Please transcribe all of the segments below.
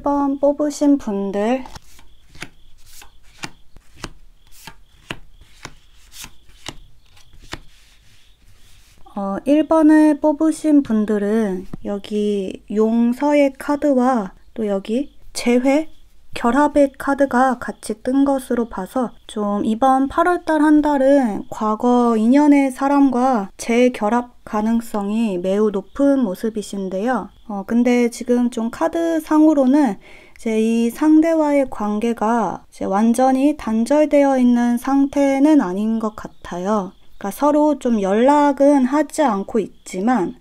1번 뽑으신 분들 1번을 뽑으신 분들은 여기 용서의 카드와 또 여기 재회, 결합의 카드가 같이 뜬 것으로 봐서 좀 이번 8월달 한 달은 과거 인연의 사람과 재결합 가능성이 매우 높은 모습이신데요. 근데 지금 좀 카드 상으로는 이제 이 상대와의 관계가 이제 완전히 단절되어 있는 상태는 아닌 것 같아요. 그러니까 서로 좀 연락은 하지 않고 있지만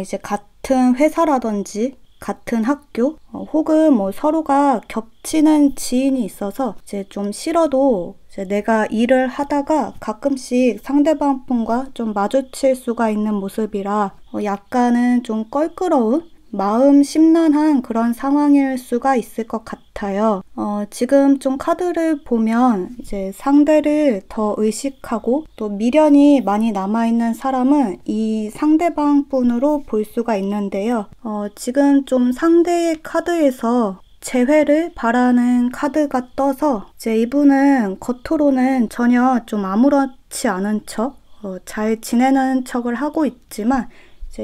이제 같은 회사라든지 같은 학교 혹은 서로가 겹치는 지인이 있어서 이제 좀 싫어도 이제 내가 일을 하다가 가끔씩 상대방 분과 좀 마주칠 수가 있는 모습이라 약간은 좀 껄끄러운 마음 심란한 그런 상황일 수가 있을 것 같아요. 지금 좀 카드를 보면 이제 상대를 더 의식하고 또 미련이 많이 남아있는 사람은 이 상대방 분으로 볼 수가 있는데요. 지금 좀 상대의 카드에서 재회를 바라는 카드가 떠서 이제 이분은 겉으로는 전혀 좀 아무렇지 않은 척, 잘 지내는 척을 하고 있지만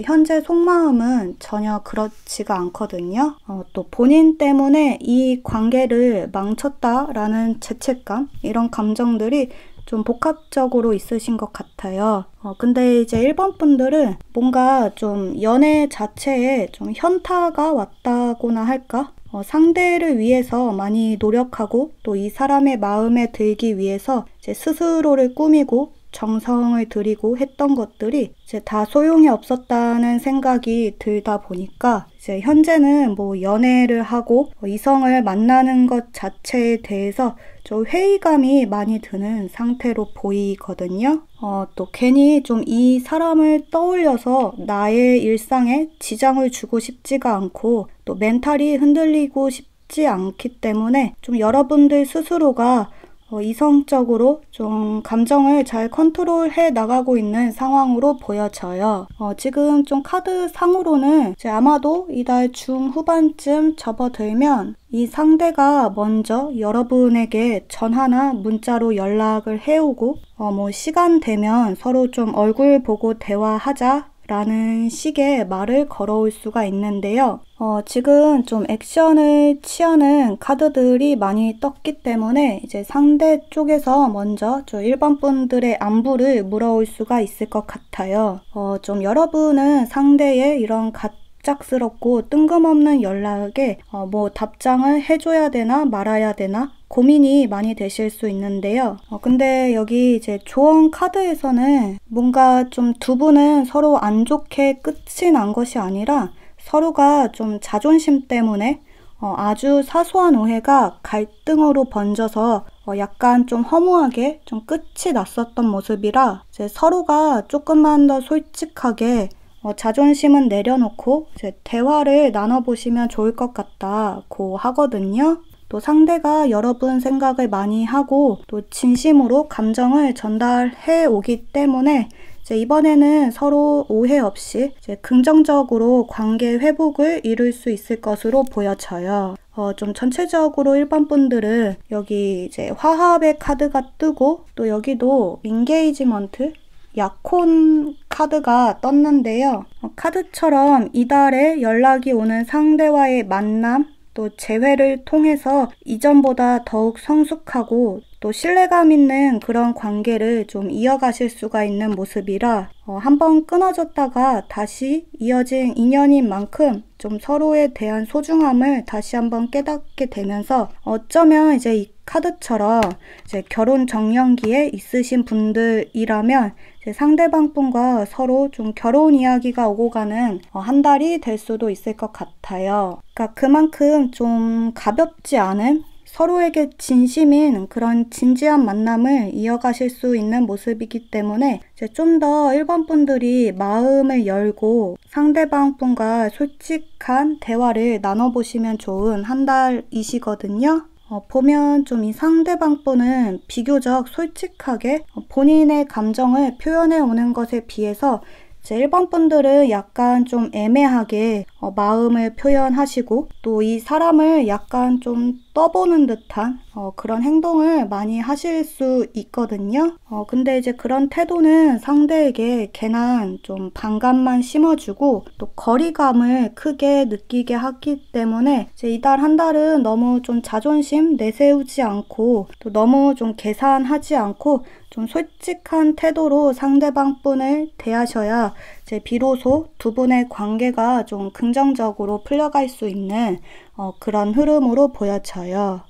현재 속마음은 전혀 그렇지가 않거든요. 또 본인 때문에 이 관계를 망쳤다라는 죄책감, 이런 감정들이 좀 복합적으로 있으신 것 같아요. 근데 이제 1번 분들은 뭔가 좀 연애 자체에 좀 현타가 왔다고나 할까? 상대를 위해서 많이 노력하고 또 이 사람의 마음에 들기 위해서 이제 스스로를 꾸미고 정성을 들이고 했던 것들이 이제 다 소용이 없었다는 생각이 들다 보니까 이제 현재는 연애를 하고 이성을 만나는 것 자체에 대해서 좀 회의감이 많이 드는 상태로 보이거든요. 또 괜히 좀 이 사람을 떠올려서 나의 일상에 지장을 주고 싶지가 않고 또 멘탈이 흔들리고 싶지 않기 때문에 좀 여러분들 스스로가 이성적으로 좀 감정을 잘 컨트롤해 나가고 있는 상황으로 보여져요. 지금 좀 카드 상으로는 이제 아마도 이달 중후반쯤 접어들면 이 상대가 먼저 여러분에게 전화나 문자로 연락을 해오고 시간 되면 서로 좀 얼굴 보고 대화하자 라는 식의 말을 걸어올 수가 있는데요. 지금 좀 액션을 취하는 카드들이 많이 떴기 때문에 이제 상대 쪽에서 먼저 저 1번 분들의 안부를 물어올 수가 있을 것 같아요. 좀 여러분은 상대의 이런 갑작스럽고 뜬금없는 연락에 답장을 해줘야 되나 말아야 되나 고민이 많이 되실 수 있는데요. 근데 여기 이제 조언 카드에서는 뭔가 좀 두 분은 서로 안 좋게 끝이 난 것이 아니라 서로가 좀 자존심 때문에 아주 사소한 오해가 갈등으로 번져서 약간 좀 허무하게 좀 끝이 났었던 모습이라 이제 서로가 조금만 더 솔직하게 자존심은 내려놓고 이제 대화를 나눠보시면 좋을 것 같다고 하거든요. 또 상대가 여러분 생각을 많이 하고 또 진심으로 감정을 전달해 오기 때문에 이제 이번에는 서로 오해 없이 이제 긍정적으로 관계 회복을 이룰 수 있을 것으로 보여져요. 좀 전체적으로 1번 분들은 여기 이제 화합의 카드가 뜨고 또 여기도 인게이지먼트 약혼 카드가 떴는데요. 카드처럼 이달에 연락이 오는 상대와의 만남 또 재회를 통해서 이전보다 더욱 성숙하고 또 신뢰감 있는 그런 관계를 좀 이어가실 수가 있는 모습이라 한번 끊어졌다가 다시 이어진 인연인 만큼 좀 서로에 대한 소중함을 다시 한번 깨닫게 되면서 어쩌면 이제 이 카드처럼 이제 결혼 정년기에 있으신 분들이라면 이제 상대방 분과 서로 좀 결혼 이야기가 오고 가는 한 달이 될 수도 있을 것 같아요. 그러니까 그만큼 좀 가볍지 않은 서로에게 진심인 그런 진지한 만남을 이어가실 수 있는 모습이기 때문에 이제 좀 더 1번 분들이 마음을 열고 상대방 분과 솔직한 대화를 나눠보시면 좋은 한 달이시거든요. 보면 좀 이 상대방 분은 비교적 솔직하게 본인의 감정을 표현해 오는 것에 비해서 이제 1번 분들은 약간 좀 애매하게 마음을 표현하시고 또 이 사람을 약간 좀 떠보는 듯한 그런 행동을 많이 하실 수 있거든요. 근데 이제 그런 태도는 상대에게 괜한 좀 반감만 심어주고 또 거리감을 크게 느끼게 하기 때문에 이제 이달 한 달은 너무 좀 자존심 내세우지 않고 또 너무 좀 계산하지 않고 좀 솔직한 태도로 상대방 분을 대하셔야 이제 비로소 두 분의 관계가 좀 긍정적으로 풀려갈 수 있는 그런 흐름으로 보여져요.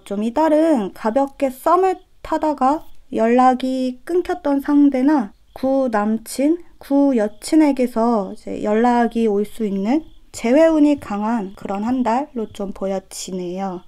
좀 이달은 가볍게 썸을 타다가 연락이 끊겼던 상대나 구 남친, 구 여친에게서 이제 연락이 올 수 있는 재회운이 강한 그런 한 달로 좀 보여지네요.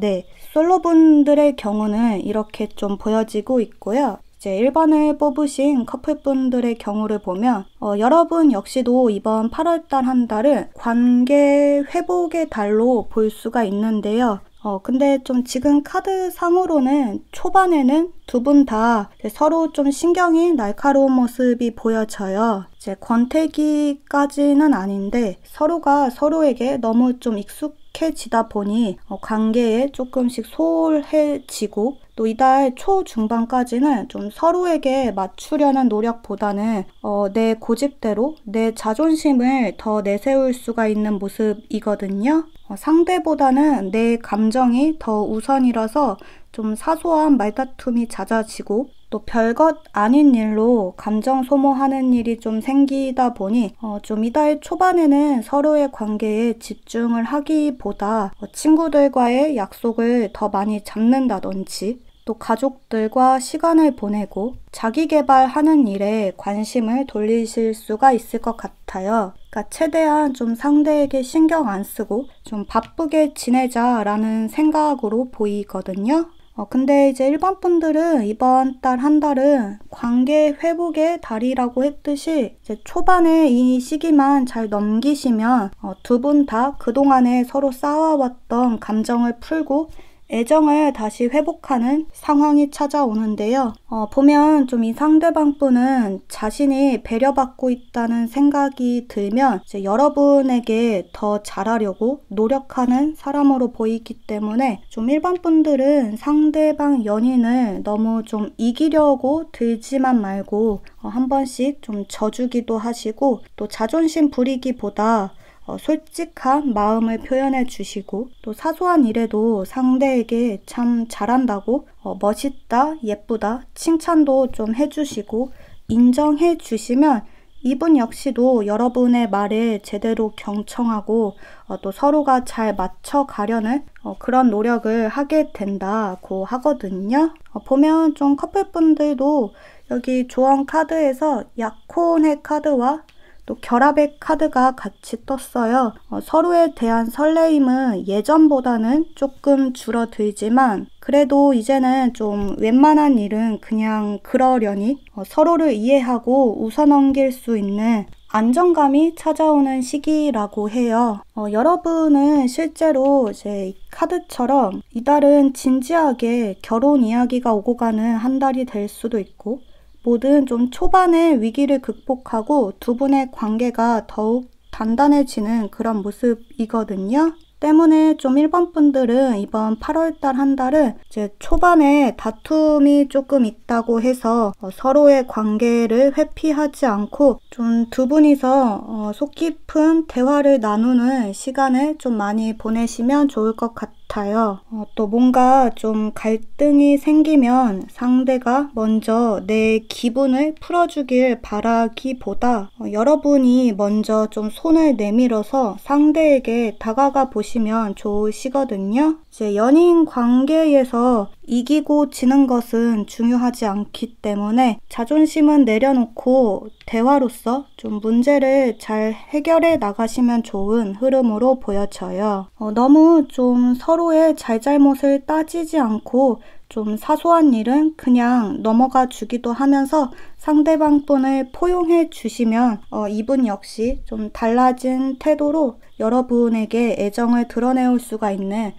네. 솔로분들의 경우는 이렇게 좀 보여지고 있고요. 이제 1번을 뽑으신 커플분들의 경우를 보면 여러분 역시도 이번 8월달 한 달을 관계 회복의 달로 볼 수가 있는데요. 근데 좀 지금 카드 상으로는 초반에는 두 분 다 서로 좀 신경이 날카로운 모습이 보여져요. 이제 권태기까지는 아닌데 서로가 서로에게 너무 좀 익숙해지다 보니 관계에 조금씩 소홀해지고 또 이달 초중반까지는 좀 서로에게 맞추려는 노력보다는 내 고집대로 내 자존심을 더 내세울 수가 있는 모습이거든요. 상대보다는 내 감정이 더 우선이라서 좀 사소한 말다툼이 잦아지고 또 별것 아닌 일로 감정 소모하는 일이 좀 생기다 보니 좀 이달 초반에는 서로의 관계에 집중을 하기보다 친구들과의 약속을 더 많이 잡는다든지 또 가족들과 시간을 보내고 자기 개발하는 일에 관심을 돌리실 수가 있을 것 같아요. 그러니까 최대한 좀 상대에게 신경 안 쓰고 좀 바쁘게 지내자라는 생각으로 보이거든요. 근데 이제 1번 분들은 이번 달 한 달은 관계 회복의 달이라고 했듯이 이제 초반에 이 시기만 잘 넘기시면 두 분 다 그동안에 서로 쌓아왔던 감정을 풀고 애정을 다시 회복하는 상황이 찾아오는데요. 보면 좀 이 상대방 분은 자신이 배려받고 있다는 생각이 들면 이제 여러분에게 더 잘하려고 노력하는 사람으로 보이기 때문에 좀 일반 분들은 상대방 연인을 너무 좀 이기려고 들지만 말고 한 번씩 좀 져주기도 하시고 또 자존심 부리기보다 솔직한 마음을 표현해 주시고 또 사소한 일에도 상대에게 참 잘한다고 멋있다, 예쁘다 칭찬도 좀 해주시고 인정해 주시면 이분 역시도 여러분의 말에 제대로 경청하고 또 서로가 잘 맞춰가려는 그런 노력을 하게 된다고 하거든요. 보면 좀 커플분들도 여기 조언 카드에서 약혼의 카드와 또 결합의 카드가 같이 떴어요. 서로에 대한 설레임은 예전보다는 조금 줄어들지만 그래도 이제는 좀 웬만한 일은 그냥 그러려니 서로를 이해하고 웃어넘길 수 있는 안정감이 찾아오는 시기라고 해요. 여러분은 실제로 이제 이 카드처럼 이달은 진지하게 결혼 이야기가 오고 가는 한 달이 될 수도 있고 뭐든 좀 초반에 위기를 극복하고 두 분의 관계가 더욱 단단해지는 그런 모습이거든요. 때문에 좀 1번 분들은 이번 8월달 한 달은 이제 초반에 다툼이 조금 있다고 해서 서로의 관계를 회피하지 않고 좀 두 분이서 속 깊은 대화를 나누는 시간을 좀 많이 보내시면 좋을 것 같아요. 또 뭔가 좀 갈등이 생기면 상대가 먼저 내 기분을 풀어주길 바라기보다 여러분이 먼저 좀 손을 내밀어서 상대에게 다가가 보시면 좋으시거든요. 이제 연인 관계에서 이기고 지는 것은 중요하지 않기 때문에 자존심은 내려놓고 대화로서 좀 문제를 잘 해결해 나가시면 좋은 흐름으로 보여져요. 너무 좀 서로의 잘잘못을 따지지 않고 좀 사소한 일은 그냥 넘어가 주기도 하면서 상대방 분을 포용해 주시면 이분 역시 좀 달라진 태도로 여러분에게 애정을 드러내올 수가 있는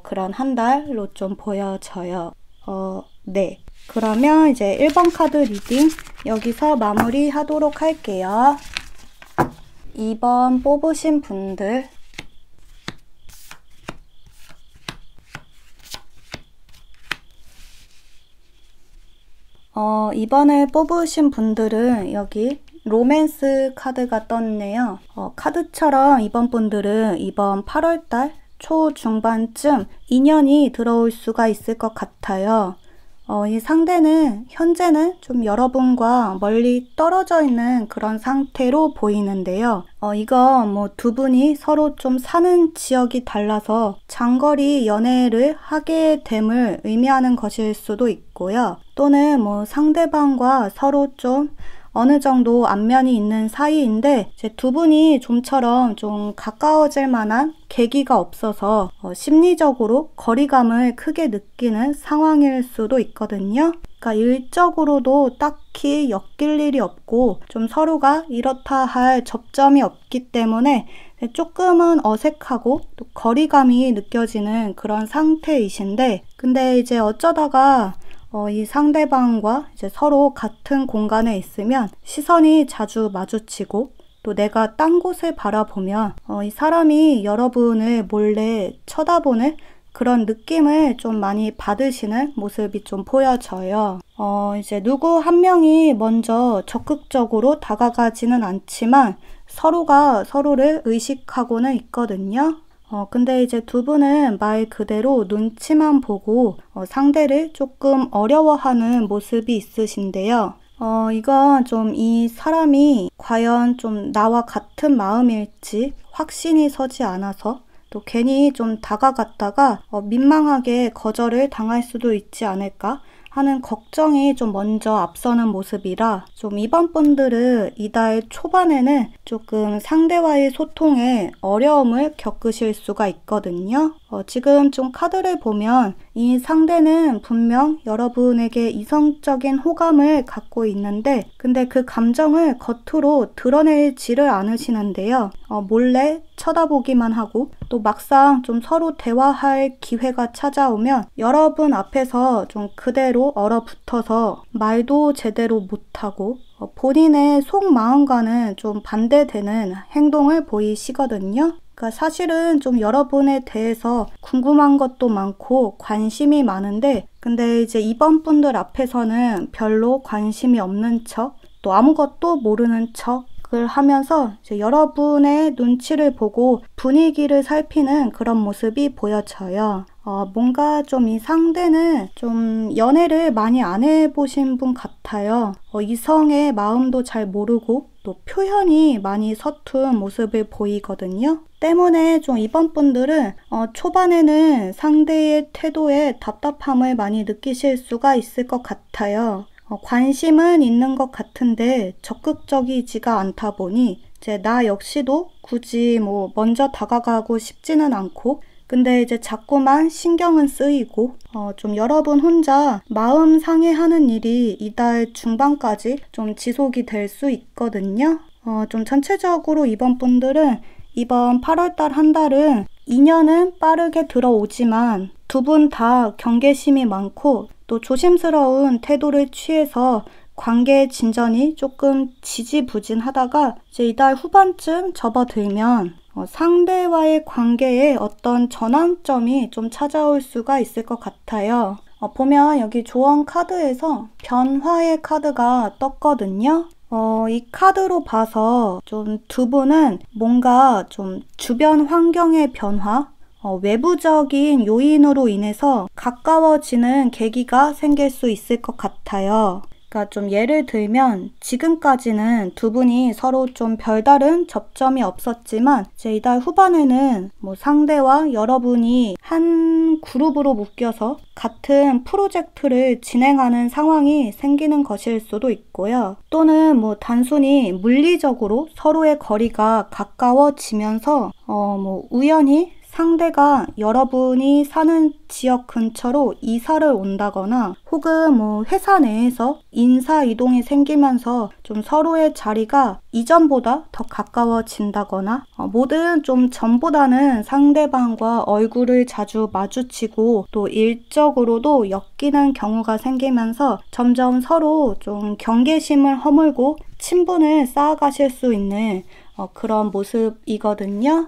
그런 한 달로 좀 보여져요. 네. 그러면 이제 1번 카드 리딩 여기서 마무리하도록 할게요. 2번 뽑으신 분들 이번에 뽑으신 분들은 여기 로맨스 카드가 떴네요. 카드처럼 이번 분들은 이번 8월달 초중반쯤 인연이 들어올 수가 있을 것 같아요. 이 상대는 현재는 좀 여러분과 멀리 떨어져 있는 그런 상태로 보이는데요. 이거 뭐 두 분이 서로 좀 사는 지역이 달라서 장거리 연애를 하게 됨을 의미하는 것일 수도 있고요. 또는 뭐 상대방과 서로 좀 어느 정도 안면이 있는 사이인데 이제 두 분이 좀처럼 좀 가까워질 만한 계기가 없어서 심리적으로 거리감을 크게 느끼는 상황일 수도 있거든요. 그러니까 일적으로도 딱히 엮일 일이 없고 좀 서로가 이렇다 할 접점이 없기 때문에 조금은 어색하고 또 거리감이 느껴지는 그런 상태이신데, 근데 이제 어쩌다가 이 상대방과 이제 서로 같은 공간에 있으면 시선이 자주 마주치고 또 내가 딴 곳을 바라보면 이 사람이 여러분을 몰래 쳐다보는 그런 느낌을 좀 많이 받으시는 모습이 좀 보여져요. 이제 누구 한 명이 먼저 적극적으로 다가가지는 않지만 서로가 서로를 의식하고는 있거든요. 근데 이제 두 분은 말 그대로 눈치만 보고 상대를 조금 어려워하는 모습이 있으신데요. 이건 좀 이 사람이 과연 좀 나와 같은 마음일지 확신이 서지 않아서 또 괜히 좀 다가갔다가 민망하게 거절을 당할 수도 있지 않을까 하는 걱정이 좀 먼저 앞서는 모습이라 좀 이번 분들은 이달 초반에는 조금 상대와의 소통에 어려움을 겪으실 수가 있거든요. 지금 좀 카드를 보면 이 상대는 분명 여러분에게 이성적인 호감을 갖고 있는데 근데 그 감정을 겉으로 드러내지를 않으시는데요. 몰래 쳐다보기만 하고 또 막상 좀 서로 대화할 기회가 찾아오면 여러분 앞에서 좀 그대로 얼어붙어서 말도 제대로 못하고 본인의 속마음과는 좀 반대되는 행동을 보이시거든요. 그러니까 사실은 좀 여러분에 대해서 궁금한 것도 많고 관심이 많은데 근데 이제 이번 분들 앞에서는 별로 관심이 없는 척 또 아무것도 모르는 척을 하면서 이제 여러분의 눈치를 보고 분위기를 살피는 그런 모습이 보여져요. 뭔가 좀 이 상대는 좀 연애를 많이 안 해보신 분 같아요. 이성의 마음도 잘 모르고 또 표현이 많이 서툰 모습을 보이거든요. 때문에 좀 이번 분들은 초반에는 상대의 태도에 답답함을 많이 느끼실 수가 있을 것 같아요. 관심은 있는 것 같은데 적극적이지가 않다 보니 이제 나 역시도 굳이 뭐 먼저 다가가고 싶지는 않고 근데 이제 자꾸만 신경은 쓰이고 좀 여러분 혼자 마음 상해하는 일이 이달 중반까지 좀 지속이 될 수 있거든요. 좀 전체적으로 이번 분들은 이번 8월달 한 달은 인연은 빠르게 들어오지만 두 분 다 경계심이 많고 또 조심스러운 태도를 취해서 관계 진전이 조금 지지부진하다가 이제 이달 후반쯤 접어들면 상대와의 관계에 어떤 전환점이 좀 찾아올 수가 있을 것 같아요. 보면 여기 조언 카드에서 변화의 카드가 떴거든요. 이 카드로 봐서 좀 두 분은 뭔가 좀 주변 환경의 변화, 외부적인 요인으로 인해서 가까워지는 계기가 생길 수 있을 것 같아요. 그러니까 좀 예를 들면 지금까지는 두 분이 서로 좀 별다른 접점이 없었지만 이제 이달 후반에는 뭐 상대와 여러분이 한 그룹으로 묶여서 같은 프로젝트를 진행하는 상황이 생기는 것일 수도 있고요. 또는 뭐 단순히 물리적으로 서로의 거리가 가까워지면서 뭐 우연히 상대가 여러분이 사는 지역 근처로 이사를 온다거나 혹은 뭐 회사 내에서 인사 이동이 생기면서 좀 서로의 자리가 이전보다 더 가까워진다거나 뭐든 좀 전보다는 상대방과 얼굴을 자주 마주치고 또 일적으로도 엮이는 경우가 생기면서 점점 서로 좀 경계심을 허물고 친분을 쌓아가실 수 있는 그런 모습이거든요.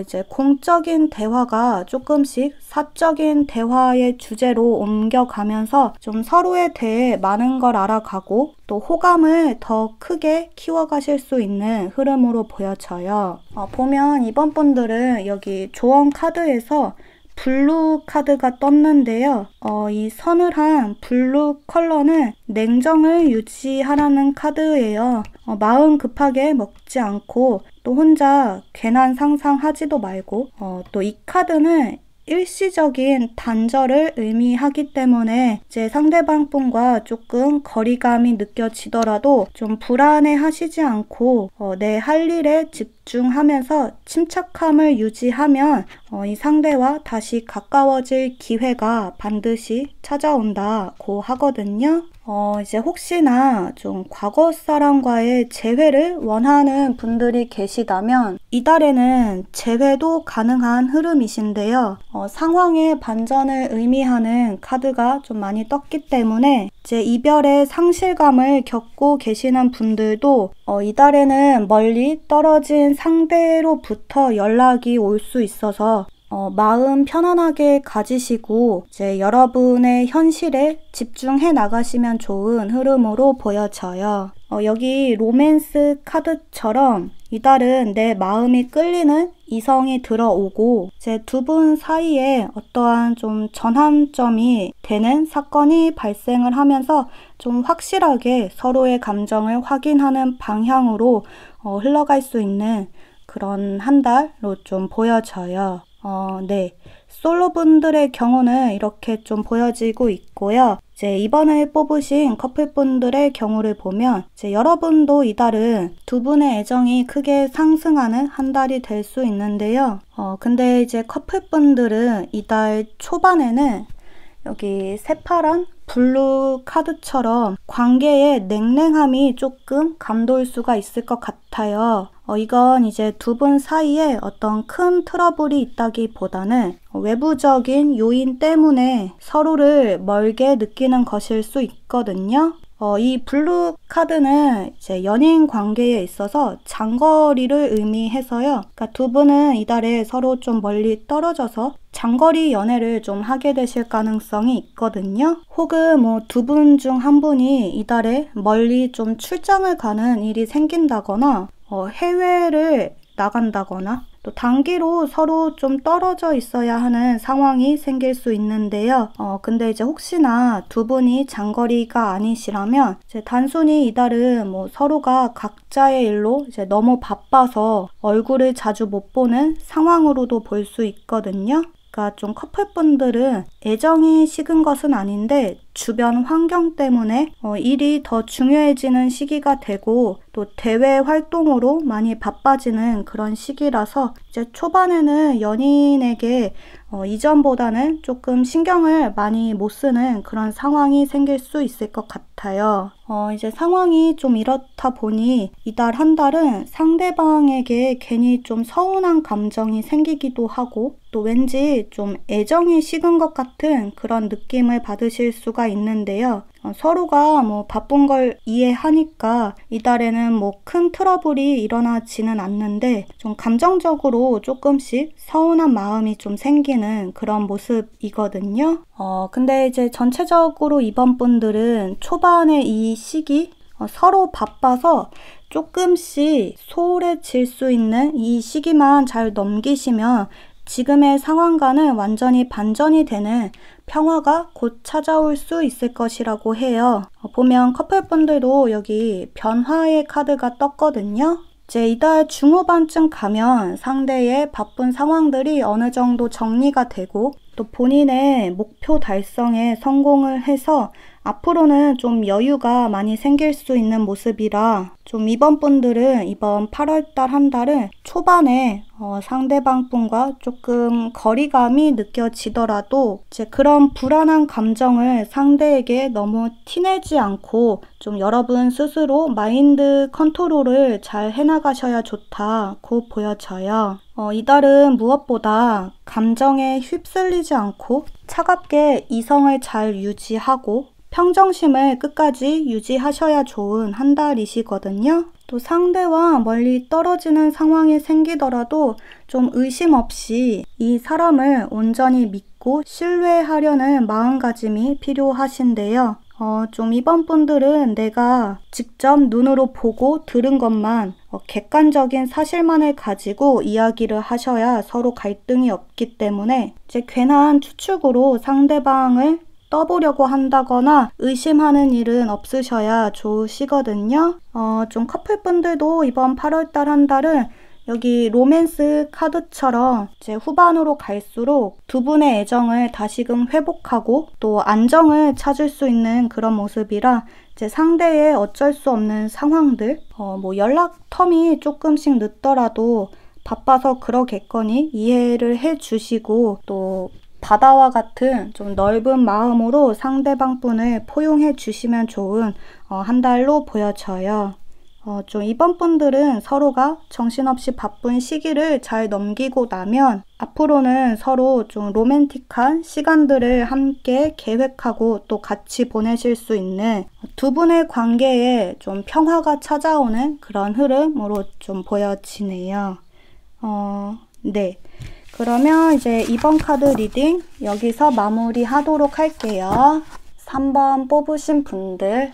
이제 공적인 대화가 조금씩 사적인 대화의 주제로 옮겨가면서 좀 서로에 대해 많은 걸 알아가고 또 호감을 더 크게 키워가실 수 있는 흐름으로 보여져요. 보면 이번 분들은 여기 조언 카드에서 블루 카드가 떴는데요. 이 서늘한 블루 컬러는 냉정을 유지하라는 카드예요. 마음 급하게 먹지 않고 또 혼자 괜한 상상하지도 말고 또 이 카드는 일시적인 단절을 의미하기 때문에 이제 상대방 분과 조금 거리감이 느껴지더라도 좀 불안해 하시지 않고 내 할 일에 집중하면서 침착함을 유지하면 이 상대와 다시 가까워질 기회가 반드시 찾아온다고 하거든요. 이제 혹시나 좀 과거 사람과의 재회를 원하는 분들이 계시다면 이달에는 재회도 가능한 흐름이신데요. 상황의 반전을 의미하는 카드가 좀 많이 떴기 때문에 이제 이별의 상실감을 겪고 계시는 분들도 이달에는 멀리 떨어진 상대로부터 연락이 올 수 있어서 마음 편안하게 가지시고 이제 여러분의 현실에 집중해 나가시면 좋은 흐름으로 보여져요. 여기 로맨스 카드처럼 이달은 내 마음이 끌리는 이성이 들어오고 이제 두 분 사이에 어떠한 좀 전환점이 되는 사건이 발생을 하면서 좀 확실하게 서로의 감정을 확인하는 방향으로 흘러갈 수 있는 그런 한 달로 좀 보여져요. 네. 솔로분들의 경우는 이렇게 좀 보여지고 있고요. 이제 이번에 뽑으신 커플분들의 경우를 보면 이제 여러분도 이달은 두 분의 애정이 크게 상승하는 한 달이 될 수 있는데요. 근데 이제 커플분들은 이달 초반에는 여기 새파란 블루 카드처럼 관계의 냉랭함이 조금 감돌 수가 있을 것 같아요. 이건 이제 두 분 사이에 어떤 큰 트러블이 있다기보다는 외부적인 요인 때문에 서로를 멀게 느끼는 것일 수 있거든요. 이 블루 카드는 이제 연인 관계에 있어서 장거리를 의미해서요. 그러니까 두 분은 이달에 서로 좀 멀리 떨어져서 장거리 연애를 좀 하게 되실 가능성이 있거든요. 혹은 뭐 두 분 중 한 분이 이달에 멀리 좀 출장을 가는 일이 생긴다거나 해외를 나간다거나 또 단기로 서로 좀 떨어져 있어야 하는 상황이 생길 수 있는데요. 근데 이제 혹시나 두 분이 장거리가 아니시라면 이제 단순히 이달은 뭐 서로가 각자의 일로 이제 너무 바빠서 얼굴을 자주 못 보는 상황으로도 볼 수 있거든요. 그러니까 좀 커플분들은 애정이 식은 것은 아닌데 주변 환경 때문에 일이 더 중요해지는 시기가 되고 또 대외 활동으로 많이 바빠지는 그런 시기라서 이제 초반에는 연인에게 이전보다는 조금 신경을 많이 못 쓰는 그런 상황이 생길 수 있을 것 같아요. 이제 상황이 좀 이렇다 보니 이달 한 달은 상대방에게 괜히 좀 서운한 감정이 생기기도 하고 또 왠지 좀 애정이 식은 것 같은 그런 느낌을 받으실 수가 있는데요. 서로가 뭐 바쁜 걸 이해하니까 이달에는 뭐 큰 트러블이 일어나지는 않는데 좀 감정적으로 조금씩 서운한 마음이 좀 생기는 그런 모습이거든요. 근데 이제 전체적으로 이번 분들은 초반에 이 시기 서로 바빠서 조금씩 소홀해질 수 있는 이 시기만 잘 넘기시면 지금의 상황과는 완전히 반전이 되는 평화가 곧 찾아올 수 있을 것이라고 해요. 보면 커플분들도 여기 변화의 카드가 떴거든요. 이제 이달 중후반쯤 가면 상대의 바쁜 상황들이 어느 정도 정리가 되고 또 본인의 목표 달성에 성공을 해서 앞으로는 좀 여유가 많이 생길 수 있는 모습이라 좀 이번 분들은 이번 8월달 한 달은 초반에 상대방 분과 조금 거리감이 느껴지더라도 이제 그런 불안한 감정을 상대에게 너무 티내지 않고 좀 여러분 스스로 마인드 컨트롤을 잘 해나가셔야 좋다고 보여져요. 이달은 무엇보다 감정에 휩쓸리지 않고 차갑게 이성을 잘 유지하고 평정심을 끝까지 유지하셔야 좋은 한 달이시거든요. 또 상대와 멀리 떨어지는 상황이 생기더라도 좀 의심 없이 이 사람을 온전히 믿고 신뢰하려는 마음가짐이 필요하신데요. 좀 이번 분들은 내가 직접 눈으로 보고 들은 것만 객관적인 사실만을 가지고 이야기를 하셔야 서로 갈등이 없기 때문에 이제 괜한 추측으로 상대방을 떠보려고 한다거나 의심하는 일은 없으셔야 좋으시거든요. 좀 커플분들도 이번 8월달 한 달은 여기 로맨스 카드처럼 이제 후반으로 갈수록 두 분의 애정을 다시금 회복하고 또 안정을 찾을 수 있는 그런 모습이라 이제 상대의 어쩔 수 없는 상황들, 뭐 연락 텀이 조금씩 늦더라도 바빠서 그러겠거니 이해를 해주시고 또 바다와 같은 좀 넓은 마음으로 상대방 분을 포용해 주시면 좋은 한 달로 보여져요. 좀 이번 분들은 서로가 정신없이 바쁜 시기를 잘 넘기고 나면 앞으로는 서로 좀 로맨틱한 시간들을 함께 계획하고 또 같이 보내실 수 있는 두 분의 관계에 좀 평화가 찾아오는 그런 흐름으로 좀 보여지네요. 네. 그러면 이제 이번 카드 리딩 여기서 마무리하도록 할게요. 3번 뽑으신 분들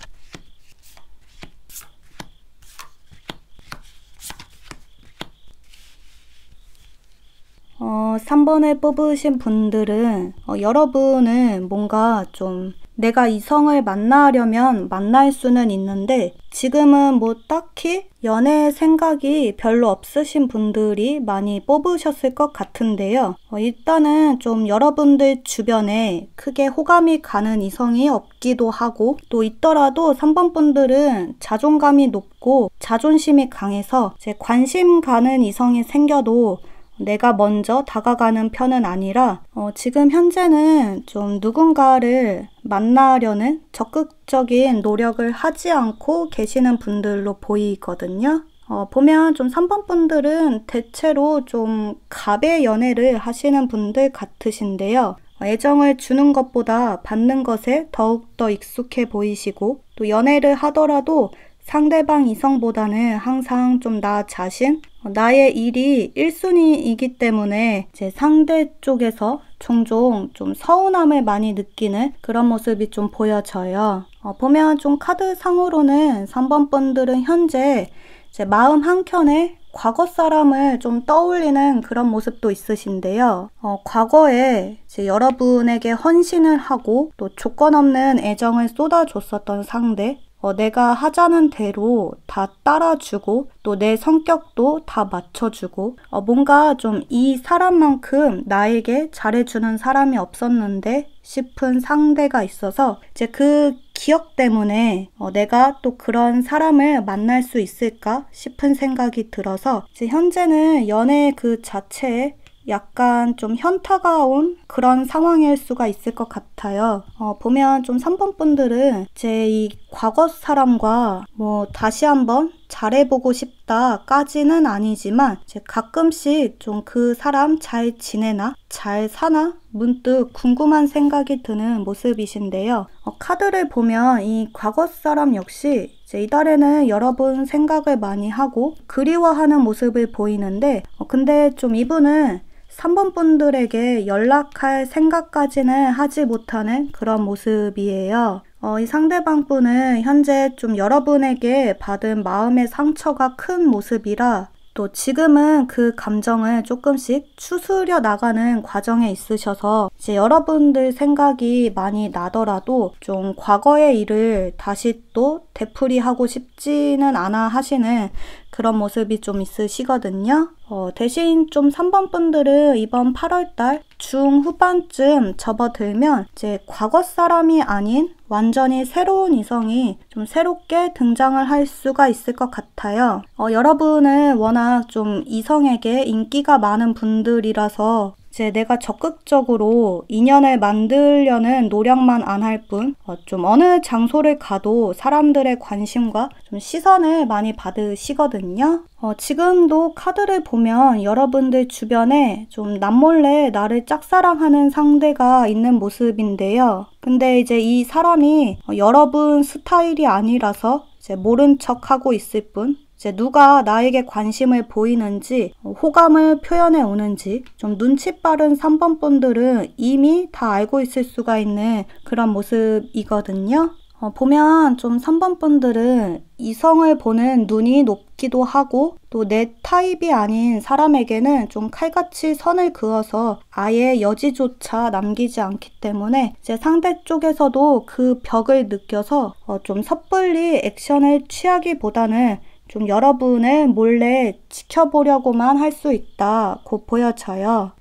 3번을 뽑으신 분들은 여러분은 뭔가 좀 내가 이성을 만나려면 만날 수는 있는데 지금은 뭐 딱히 연애 생각이 별로 없으신 분들이 많이 뽑으셨을 것 같은데요. 일단은 좀 여러분들 주변에 크게 호감이 가는 이성이 없기도 하고 또 있더라도 3번 분들은 자존감이 높고 자존심이 강해서 이제 관심 가는 이성이 생겨도 내가 먼저 다가가는 편은 아니라 지금 현재는 좀 누군가를 만나려는 적극적인 노력을 하지 않고 계시는 분들로 보이거든요. 보면 좀 3번 분들은 대체로 좀 갑의 연애를 하시는 분들 같으신데요. 애정을 주는 것보다 받는 것에 더욱더 익숙해 보이시고 또 연애를 하더라도 상대방 이성보다는 항상 좀 나 자신, 나의 일이 1순위이기 때문에 제 상대 쪽에서 종종 좀 서운함을 많이 느끼는 그런 모습이 좀 보여져요. 보면 좀 카드상으로는 3번 분들은 현재 제 마음 한켠에 과거 사람을 좀 떠올리는 그런 모습도 있으신데요. 과거에 이제 여러분에게 헌신을 하고 또 조건 없는 애정을 쏟아줬었던 상대, 내가 하자는 대로 다 따라주고 또 내 성격도 다 맞춰주고 뭔가 좀 이 사람만큼 나에게 잘해주는 사람이 없었는데 싶은 상대가 있어서 이제 그 기억 때문에 내가 또 그런 사람을 만날 수 있을까 싶은 생각이 들어서 이제 현재는 연애 그 자체에 약간 좀 현타가 온 그런 상황일 수가 있을 것 같아요. 보면 좀 3번 분들은 제 이 과거 사람과 뭐 다시 한번 잘해보고 싶다까지는 아니지만 이제 가끔씩 좀 그 사람 잘 지내나? 잘 사나? 문득 궁금한 생각이 드는 모습이신데요. 카드를 보면 이 과거 사람 역시 이제 이달에는 여러분 생각을 많이 하고 그리워하는 모습을 보이는데 근데 좀 이분은 3번 분들에게 연락할 생각까지는 하지 못하는 그런 모습이에요. 이 상대방 분은 현재 좀 여러분에게 받은 마음의 상처가 큰 모습이라 또 지금은 그 감정을 조금씩 추스려 나가는 과정에 있으셔서 이제 여러분들 생각이 많이 나더라도 좀 과거의 일을 다시 또 되풀이하고 싶지는 않아 하시는 그런 모습이 좀 있으시거든요. 대신 좀 3번 분들은 이번 8월달 중후반쯤 접어들면 이제 과거 사람이 아닌 완전히 새로운 이성이 좀 새롭게 등장을 할 수가 있을 것 같아요. 여러분은 워낙 좀 이성에게 인기가 많은 분들이라서 이제 내가 적극적으로 인연을 만들려는 노력만 안 할 뿐, 좀 어느 장소를 가도 사람들의 관심과 좀 시선을 많이 받으시거든요. 지금도 카드를 보면 여러분들 주변에 좀 남몰래 나를 짝사랑하는 상대가 있는 모습인데요. 근데 이제 이 사람이 여러분 스타일이 아니라서 이제 모른 척 하고 있을 뿐, 이제 누가 나에게 관심을 보이는지, 호감을 표현해 오는지 좀 눈치 빠른 3번 분들은 이미 다 알고 있을 수가 있는 그런 모습이거든요. 보면 좀 3번 분들은 이성을 보는 눈이 높기도 하고 또 내 타입이 아닌 사람에게는 좀 칼같이 선을 그어서 아예 여지조차 남기지 않기 때문에 이제 상대 쪽에서도 그 벽을 느껴서 좀 섣불리 액션을 취하기보다는 좀 여러분을 몰래 지켜보려고만 할 수 있다고 보여져요.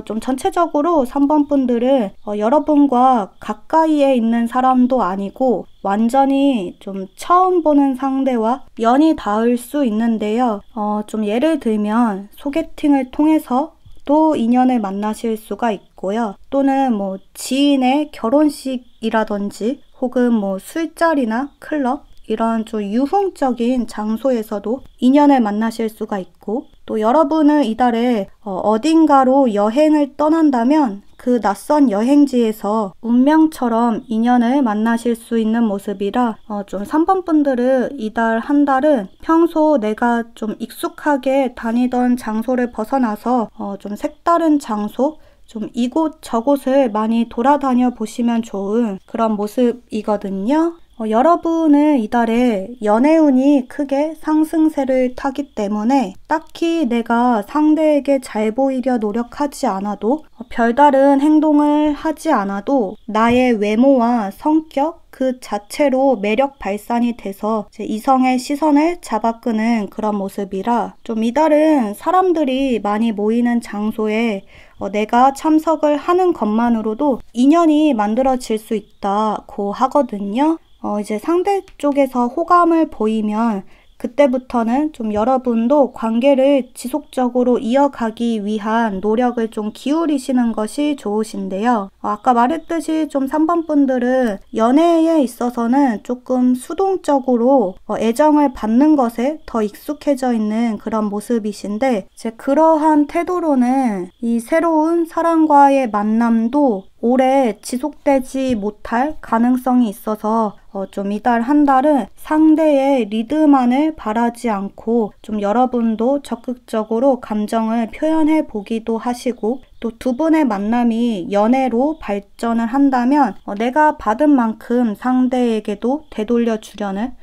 좀 전체적으로 3번 분들은 여러분과 가까이에 있는 사람도 아니고 완전히 좀 처음 보는 상대와 연이 닿을 수 있는데요. 좀 예를 들면 소개팅을 통해서 또 인연을 만나실 수가 있고요. 또는 뭐 지인의 결혼식이라든지 혹은 뭐 술자리나 클럽 이런 좀 유흥적인 장소에서도 인연을 만나실 수가 있고 또 여러분은 이달에 어딘가로 여행을 떠난다면 그 낯선 여행지에서 운명처럼 인연을 만나실 수 있는 모습이라 좀 3번 분들은 이달 한 달은 평소 내가 좀 익숙하게 다니던 장소를 벗어나서 좀 색다른 장소 좀 이곳 저곳을 많이 돌아다녀 보시면 좋은 그런 모습이거든요. 여러분은 이달에 연애운이 크게 상승세를 타기 때문에 딱히 내가 상대에게 잘 보이려 노력하지 않아도 별다른 행동을 하지 않아도 나의 외모와 성격 그 자체로 매력 발산이 돼서 이성의 시선을 잡아끄는 그런 모습이라 좀 이달은 사람들이 많이 모이는 장소에 내가 참석을 하는 것만으로도 인연이 만들어질 수 있다고 하거든요. 이제 상대 쪽에서 호감을 보이면 그때부터는 좀 여러분도 관계를 지속적으로 이어가기 위한 노력을 좀 기울이시는 것이 좋으신데요. 아까 말했듯이 좀 3번 분들은 연애에 있어서는 조금 수동적으로 애정을 받는 것에 더 익숙해져 있는 그런 모습이신데 이제 그러한 태도로는 이 새로운 사람과의 만남도 오래 지속되지 못할 가능성이 있어서 좀 이달 한 달은 상대의 리드만을 바라지 않고 좀 여러분도 적극적으로 감정을 표현해 보기도 하시고 또 두 분의 만남이 연애로 발전을 한다면 내가 받은 만큼 상대에게도 되돌려 주려는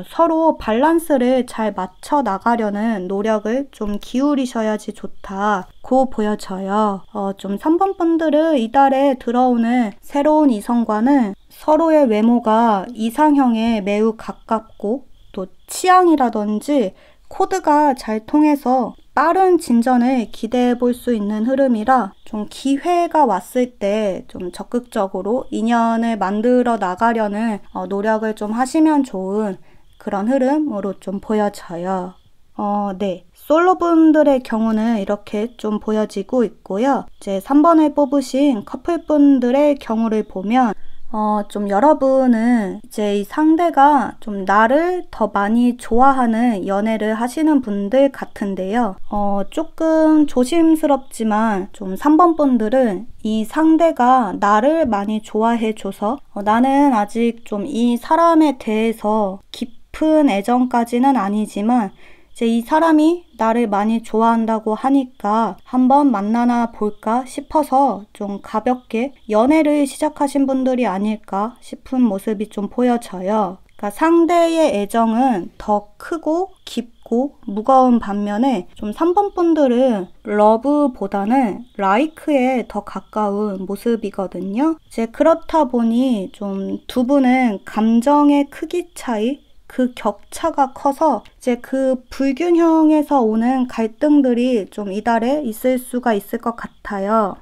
서로 밸런스를 잘 맞춰 나가려는 노력을 좀 기울이셔야지 좋다고 보여져요. 좀 3번 분들은 이달에 들어오는 새로운 이성과는 서로의 외모가 이상형에 매우 가깝고 또 취향이라든지 코드가 잘 통해서 빠른 진전을 기대해 볼 수 있는 흐름이라 좀 기회가 왔을 때 좀 적극적으로 인연을 만들어 나가려는 노력을 좀 하시면 좋은 그런 흐름으로 좀 보여져요. 네. 솔로분들의 경우는 이렇게 좀 보여지고 있고요. 이제 3번을 뽑으신 커플분들의 경우를 보면 좀 여러분은 이제 이 상대가 좀 나를 더 많이 좋아하는 연애를 하시는 분들 같은데요. 조금 조심스럽지만 좀 3번 분들은 이 상대가 나를 많이 좋아해줘서 나는 아직 좀 이 사람에 대해서 깊은 애정까지는 아니지만 이제 이 사람이 나를 많이 좋아한다고 하니까 한번 만나나 볼까 싶어서 좀 가볍게 연애를 시작하신 분들이 아닐까 싶은 모습이 좀 보여져요. 그러니까 상대의 애정은 더 크고 깊고 무거운 반면에 좀 3번 분들은 러브보다는 라이크에 더 가까운 모습이거든요. 이제 그렇다 보니 좀 두 분은 감정의 크기 차이 그 격차가 커서 이제 그 불균형에서 오는 갈등들이 좀 이달에 있을 수가 있을 것 같아요.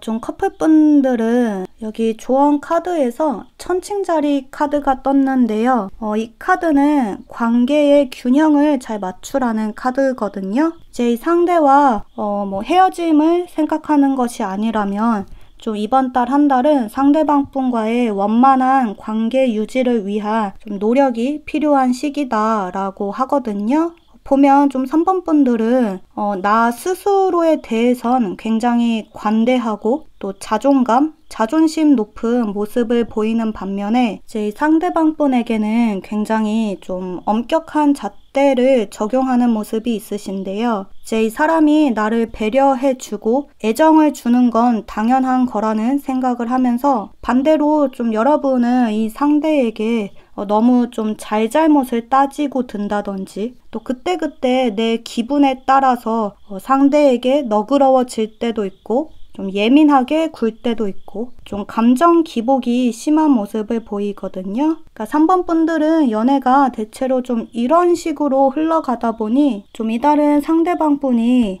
좀 커플분들은 여기 조언 카드에서 천칭자리 카드가 떴는데요. 이 카드는 관계의 균형을 잘 맞추라는 카드거든요. 이제 이 상대와 뭐 헤어짐을 생각하는 것이 아니라면 좀 이번 달 한 달은 상대방 분과의 원만한 관계 유지를 위한 좀 노력이 필요한 시기다라고 하거든요. 보면 좀 3번 분들은 나 스스로에 대해선 굉장히 관대하고 또 자존감, 자존심 높은 모습을 보이는 반면에 이제 상대방 분에게는 굉장히 좀 엄격한 잣대를 적용하는 모습이 있으신데요. 이제 이 사람이 나를 배려해주고 애정을 주는 건 당연한 거라는 생각을 하면서 반대로 좀 여러분은 이 상대에게 너무 좀 잘잘못을 따지고 든다든지 또 그때그때 내 기분에 따라서 상대에게 너그러워질 때도 있고 좀 예민하게 굴 때도 있고 좀 감정 기복이 심한 모습을 보이거든요. 그러니까 3번 분들은 연애가 대체로 좀 이런 식으로 흘러가다 보니 좀 이달은 상대방 분이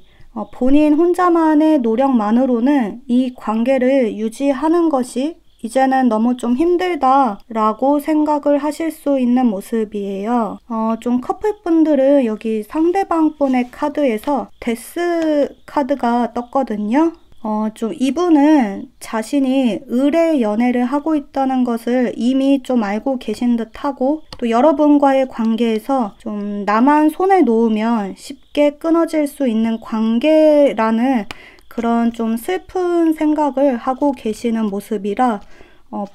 본인 혼자만의 노력만으로는 이 관계를 유지하는 것이 이제는 너무 좀 힘들다라고 생각을 하실 수 있는 모습이에요. 좀 커플분들은 여기 상대방 분의 카드에서 데스 카드가 떴거든요. 좀 이분은 자신이 의뢰 연애를 하고 있다는 것을 이미 좀 알고 계신 듯하고 또 여러분과의 관계에서 좀 나만 손을 놓으면 쉽게 끊어질 수 있는 관계라는 그런 좀 슬픈 생각을 하고 계시는 모습이라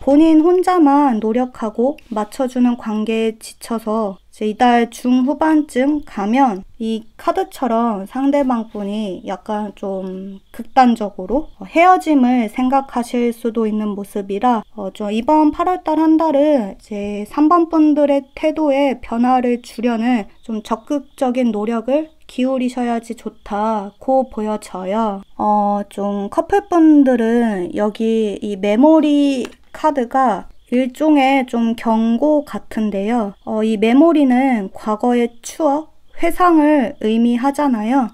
본인 혼자만 노력하고 맞춰주는 관계에 지쳐서 이제 이달 중후반쯤 가면 이 카드처럼 상대방 분이 약간 좀 극단적으로 헤어짐을 생각하실 수도 있는 모습이라 좀 이번 8월달 한 달은 이제 3번 분들의 태도에 변화를 주려는 좀 적극적인 노력을 기울이셔야지 좋다고 보여져요. 좀 커플분들은 여기 이 메모리 카드가 일종의 좀 경고 같은데요. 이 메모리는 과거의 추억, 회상을 의미하잖아요.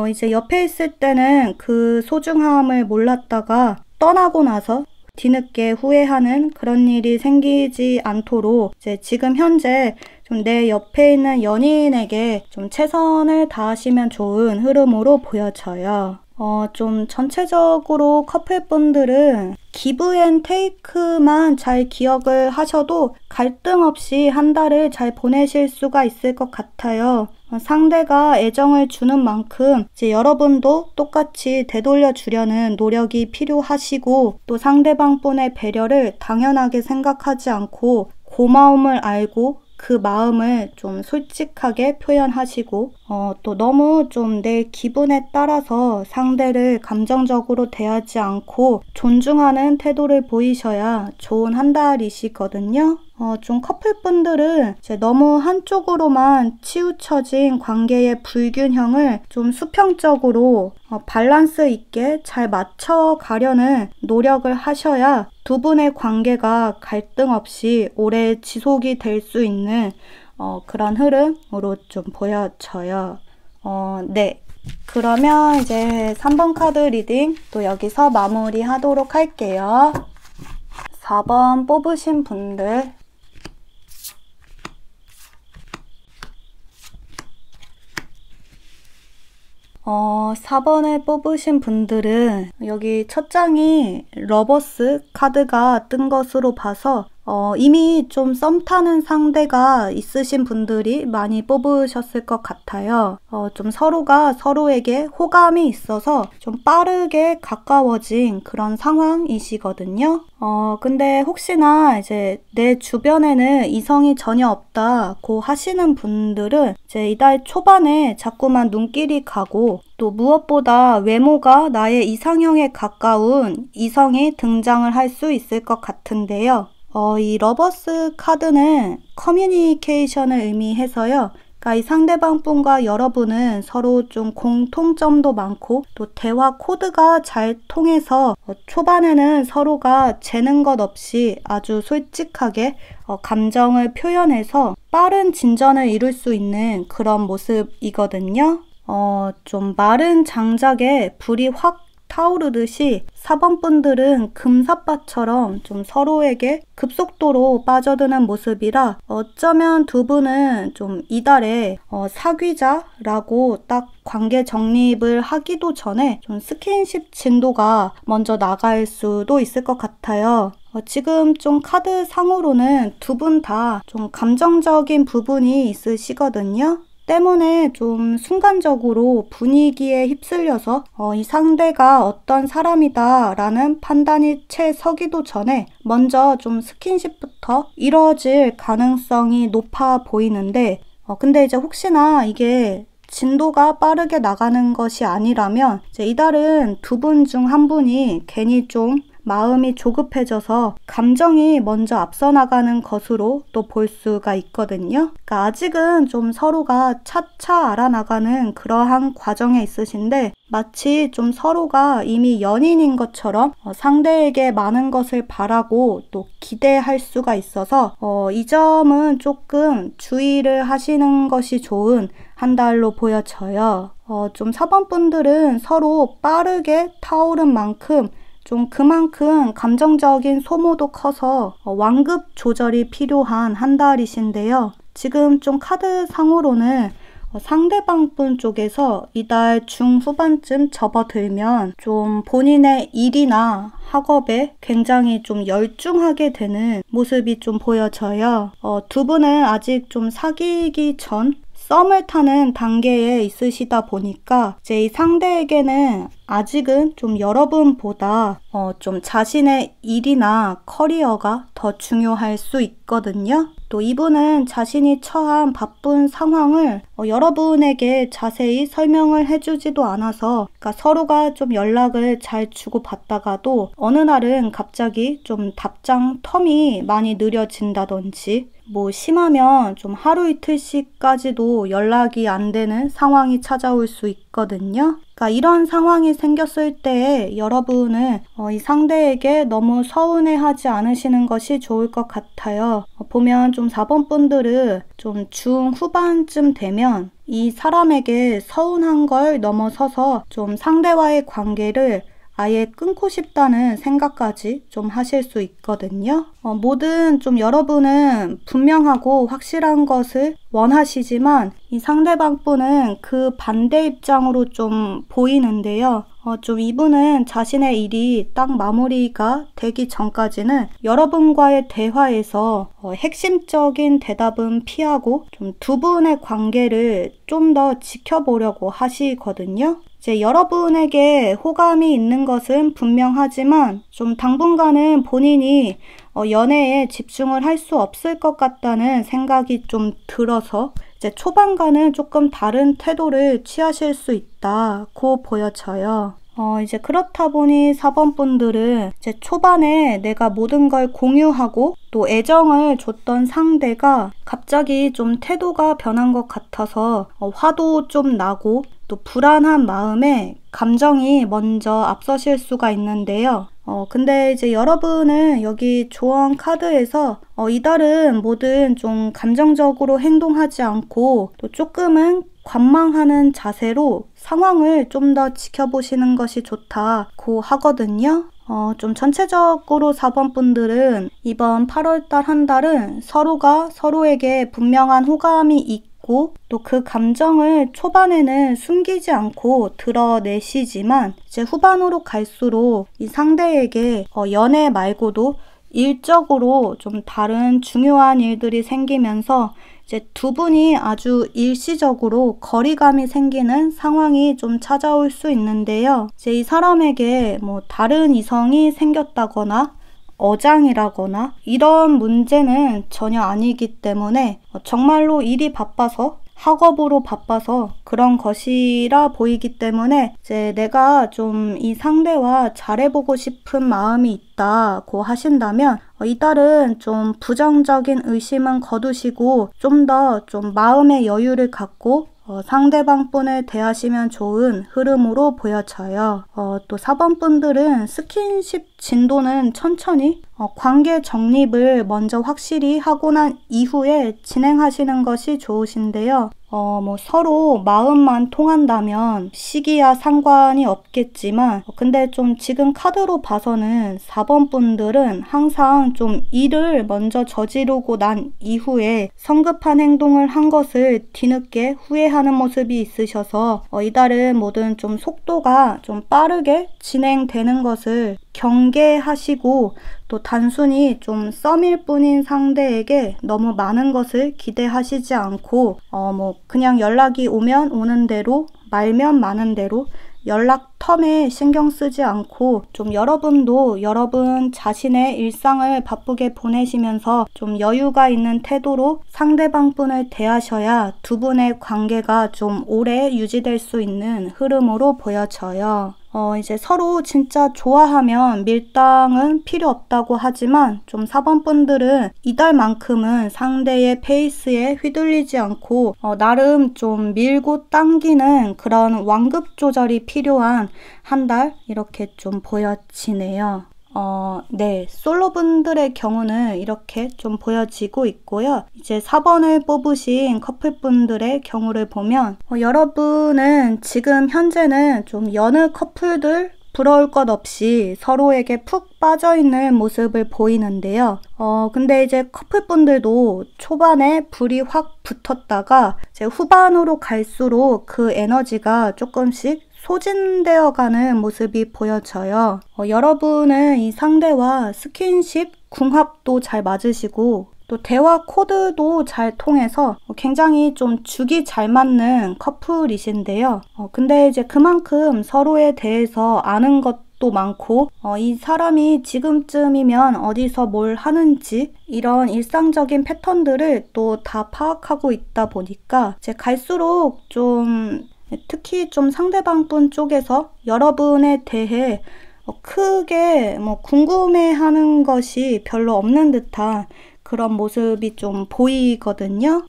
이제 옆에 있을 때는 그 소중함을 몰랐다가 떠나고 나서 뒤늦게 후회하는 그런 일이 생기지 않도록 이제 지금 현재 좀 내 옆에 있는 연인에게 좀 최선을 다하시면 좋은 흐름으로 보여져요. 좀 전체적으로 커플분들은 기브 앤 테이크만 잘 기억을 하셔도 갈등 없이 한 달을 잘 보내실 수가 있을 것 같아요. 상대가 애정을 주는 만큼 이제 여러분도 똑같이 되돌려 주려는 노력이 필요하시고 또 상대방 분의 배려를 당연하게 생각하지 않고 고마움을 알고 그 마음을 좀 솔직하게 표현하시고 또 너무 좀 내 기분에 따라서 상대를 감정적으로 대하지 않고 존중하는 태도를 보이셔야 좋은 한 달이시거든요. 좀 커플분들은 이제 너무 한쪽으로만 치우쳐진 관계의 불균형을 좀 수평적으로 밸런스 있게 잘 맞춰가려는 노력을 하셔야 두 분의 관계가 갈등 없이 오래 지속이 될 수 있는 그런 흐름으로 좀 보여져요. 네. 그러면 이제 3번 카드 리딩 또 여기서 마무리하도록 할게요. 4번 뽑으신 분들 4번을 뽑으신 분들은 여기 첫 장이 러버스 카드가 뜬 것으로 봐서 이미 좀 썸 타는 상대가 있으신 분들이 많이 뽑으셨을 것 같아요. 좀 서로가 서로에게 호감이 있어서 좀 빠르게 가까워진 그런 상황이시거든요. 근데 혹시나 이제 내 주변에는 이성이 전혀 없다고 하시는 분들은 이제 이달 초반에 자꾸만 눈길이 가고 또 무엇보다 외모가 나의 이상형에 가까운 이성이 등장을 할 수 있을 것 같은데요. 이 러버스 카드는 커뮤니케이션을 의미해서요. 그러니까 이 상대방 분과 여러분은 서로 좀 공통점도 많고 또 대화 코드가 잘 통해서 초반에는 서로가 재는 것 없이 아주 솔직하게 감정을 표현해서 빠른 진전을 이룰 수 있는 그런 모습이거든요. 좀 마른 장작에 불이 확 타오르듯이 4번 분들은 금사빠처럼 좀 서로에게 급속도로 빠져드는 모습이라 어쩌면 두 분은 좀 이달에 사귀자라고 딱 관계 정립을 하기도 전에 좀 스킨십 진도가 먼저 나갈 수도 있을 것 같아요. 지금 좀 카드 상으로는 두 분 다 좀 감정적인 부분이 있으시거든요. 때문에 좀 순간적으로 분위기에 휩쓸려서 이 상대가 어떤 사람이다 라는 판단이 채 서기도 전에 먼저 좀 스킨십부터 이뤄질 가능성이 높아 보이는데 근데 이제 혹시나 이게 진도가 빠르게 나가는 것이 아니라면 이제 이달은 두 분 중 한 분이 괜히 좀 마음이 조급해져서 감정이 먼저 앞서 나가는 것으로 또 볼 수가 있거든요. 그러니까 아직은 좀 서로가 차차 알아나가는 그러한 과정에 있으신데 마치 좀 서로가 이미 연인인 것처럼 상대에게 많은 것을 바라고 또 기대할 수가 있어서 이 점은 조금 주의를 하시는 것이 좋은 한 달로 보여져요. 좀 4번 분들은 서로 빠르게 타오른 만큼 좀 그만큼 감정적인 소모도 커서 완급 조절이 필요한 한 달이신데요. 지금 좀 카드 상으로는 상대방 분 쪽에서 이달 중후반쯤 접어들면 좀 본인의 일이나 학업에 굉장히 좀 열중하게 되는 모습이 좀 보여져요. 두 분은 아직 좀 사귀기 전 썸을 타는 단계에 있으시다 보니까 이제 이 상대에게는 아직은 좀 여러분보다 좀 자신의 일이나 커리어가 더 중요할 수 있거든요. 또 이분은 자신이 처한 바쁜 상황을 여러분에게 자세히 설명을 해주지도 않아서 그러니까 서로가 좀 연락을 잘 주고받다가도 어느 날은 갑자기 좀 답장 텀이 많이 느려진다든지 뭐 심하면 좀 하루 이틀씩까지도 연락이 안 되는 상황이 찾아올 수 있거든요. 그러니까 이런 상황이 생겼을 때에 여러분은 이 상대에게 너무 서운해하지 않으시는 것이 좋을 것 같아요. 보면 좀 4번 분들은 좀 중후반쯤 되면 이 사람에게 서운한 걸 넘어서서 좀 상대와의 관계를 아예 끊고 싶다는 생각까지 좀 하실 수 있거든요. 뭐든 좀 여러분은 분명하고 확실한 것을 원하시지만 이 상대방 분은 그 반대 입장으로 좀 보이는데요. 좀 이분은 자신의 일이 딱 마무리가 되기 전까지는 여러분과의 대화에서 핵심적인 대답은 피하고 좀 두 분의 관계를 좀 더 지켜보려고 하시거든요. 이제 여러분에게 호감이 있는 것은 분명하지만 좀 당분간은 본인이 연애에 집중을 할 수 없을 것 같다는 생각이 좀 들어서 이제 초반과는 조금 다른 태도를 취하실 수 있다고 보여져요. 이제 그렇다 보니 4번 분들은 이제 초반에 내가 모든 걸 공유하고 또 애정을 줬던 상대가 갑자기 좀 태도가 변한 것 같아서 화도 좀 나고 또 불안한 마음에 감정이 먼저 앞서실 수가 있는데요. 근데 이제 여러분은 여기 조언 카드에서 이달은 뭐든 좀 감정적으로 행동하지 않고 또 조금은 관망하는 자세로 상황을 좀 더 지켜보시는 것이 좋다고 하거든요. 좀 전체적으로 4번 분들은 이번 8월달 한 달은 서로가 서로에게 분명한 호감이 있고 또 그 감정을 초반에는 숨기지 않고 드러내시지만 이제 후반으로 갈수록 이 상대에게 연애 말고도 일적으로 좀 다른 중요한 일들이 생기면서 이제 두 분이 아주 일시적으로 거리감이 생기는 상황이 좀 찾아올 수 있는데요. 이제 이 사람에게 뭐 다른 이성이 생겼다거나 어장이라거나 이런 문제는 전혀 아니기 때문에 정말로 일이 바빠서 학업으로 바빠서 그런 것이라 보이기 때문에 이제 내가 좀 이 상대와 잘해보고 싶은 마음이 있다고 하신다면 이달은 좀 부정적인 의심은 거두시고 좀 더 좀 마음의 여유를 갖고 상대방 분을 대하시면 좋은 흐름으로 보여져요. 또 4번 분들은 스킨십 진도는 천천히 관계 정립을 먼저 확실히 하고 난 이후에 진행하시는 것이 좋으신데요. 서로 마음만 통한다면 시기야 상관이 없겠지만, 근데 좀 지금 카드로 봐서는 4번 분들은 항상 좀 일을 먼저 저지르고 난 이후에 성급한 행동을 한 것을 뒤늦게 후회하는 모습이 있으셔서 이달은 뭐든 좀 속도가 좀 빠르게 진행되는 것을 경계하시고, 또 단순히 좀 썸일 뿐인 상대에게 너무 많은 것을 기대하시지 않고 그냥 연락이 오면 오는 대로 말면 마는 대로 연락 텀에 신경 쓰지 않고 좀 여러분도 여러분 자신의 일상을 바쁘게 보내시면서 좀 여유가 있는 태도로 상대방 분을 대하셔야 두 분의 관계가 좀 오래 유지될 수 있는 흐름으로 보여져요. 이제 서로 진짜 좋아하면 밀당은 필요 없다고 하지만 좀 4번 분들은 이달만큼은 상대의 페이스에 휘둘리지 않고 나름 좀 밀고 당기는 그런 완급 조절이 필요한 한 달 이렇게 좀 보여지네요. 네, 솔로분들의 경우는 이렇게 좀 보여지고 있고요. 이제 4번을 뽑으신 커플분들의 경우를 보면 여러분은 지금 현재는 좀 여느 커플들 부러울 것 없이 서로에게 푹 빠져있는 모습을 보이는데요. 근데 이제 커플분들도 초반에 불이 확 붙었다가 이제 후반으로 갈수록 그 에너지가 조금씩 소진되어 가는 모습이 보여져요. 여러분은 이 상대와 스킨십, 궁합도 잘 맞으시고 또 대화 코드도 잘 통해서 굉장히 좀 죽이 잘 맞는 커플이신데요. 근데 이제 그만큼 서로에 대해서 아는 것도 많고 이 사람이 지금쯤이면 어디서 뭘 하는지 이런 일상적인 패턴들을 또 다 파악하고 있다 보니까 이제 갈수록 좀 특히 좀 상대방 분 쪽에서 여러분에 대해 크게 궁금해하는 것이 별로 없는 듯한 그런 모습이 좀 보이거든요.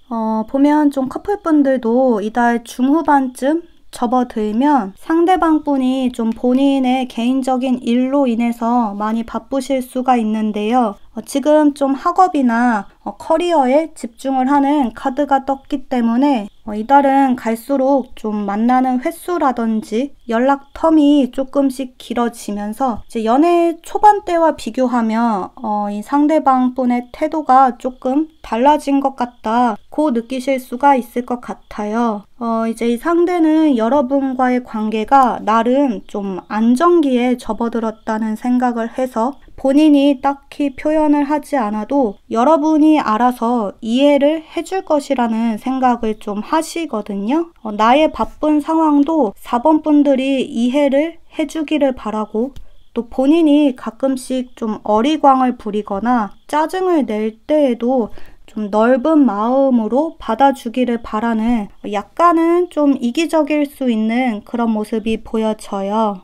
보면 좀 커플분들도 이달 중후반쯤 접어들면 상대방 분이 좀 본인의 개인적인 일로 인해서 많이 바쁘실 수가 있는데요. 지금 좀 학업이나 커리어에 집중을 하는 카드가 떴기 때문에 이달은 갈수록 좀 만나는 횟수라든지 연락 텀이 조금씩 길어지면서 이제 연애 초반 때와 비교하면 이 상대방 분의 태도가 조금 달라진 것 같다고 느끼실 수가 있을 것 같아요. 이제 이 상대는 여러분과의 관계가 나름 좀 안정기에 접어들었다는 생각을 해서 본인이 딱히 표현을 하지 않아도 여러분이 알아서 이해를 해줄 것이라는 생각을 좀 하시거든요. 나의 바쁜 상황도 4번 분들이 이해를 해주기를 바라고 또 본인이 가끔씩 좀 어리광을 부리거나 짜증을 낼 때에도 좀 넓은 마음으로 받아주기를 바라는 약간은 좀 이기적일 수 있는 그런 모습이 보여져요.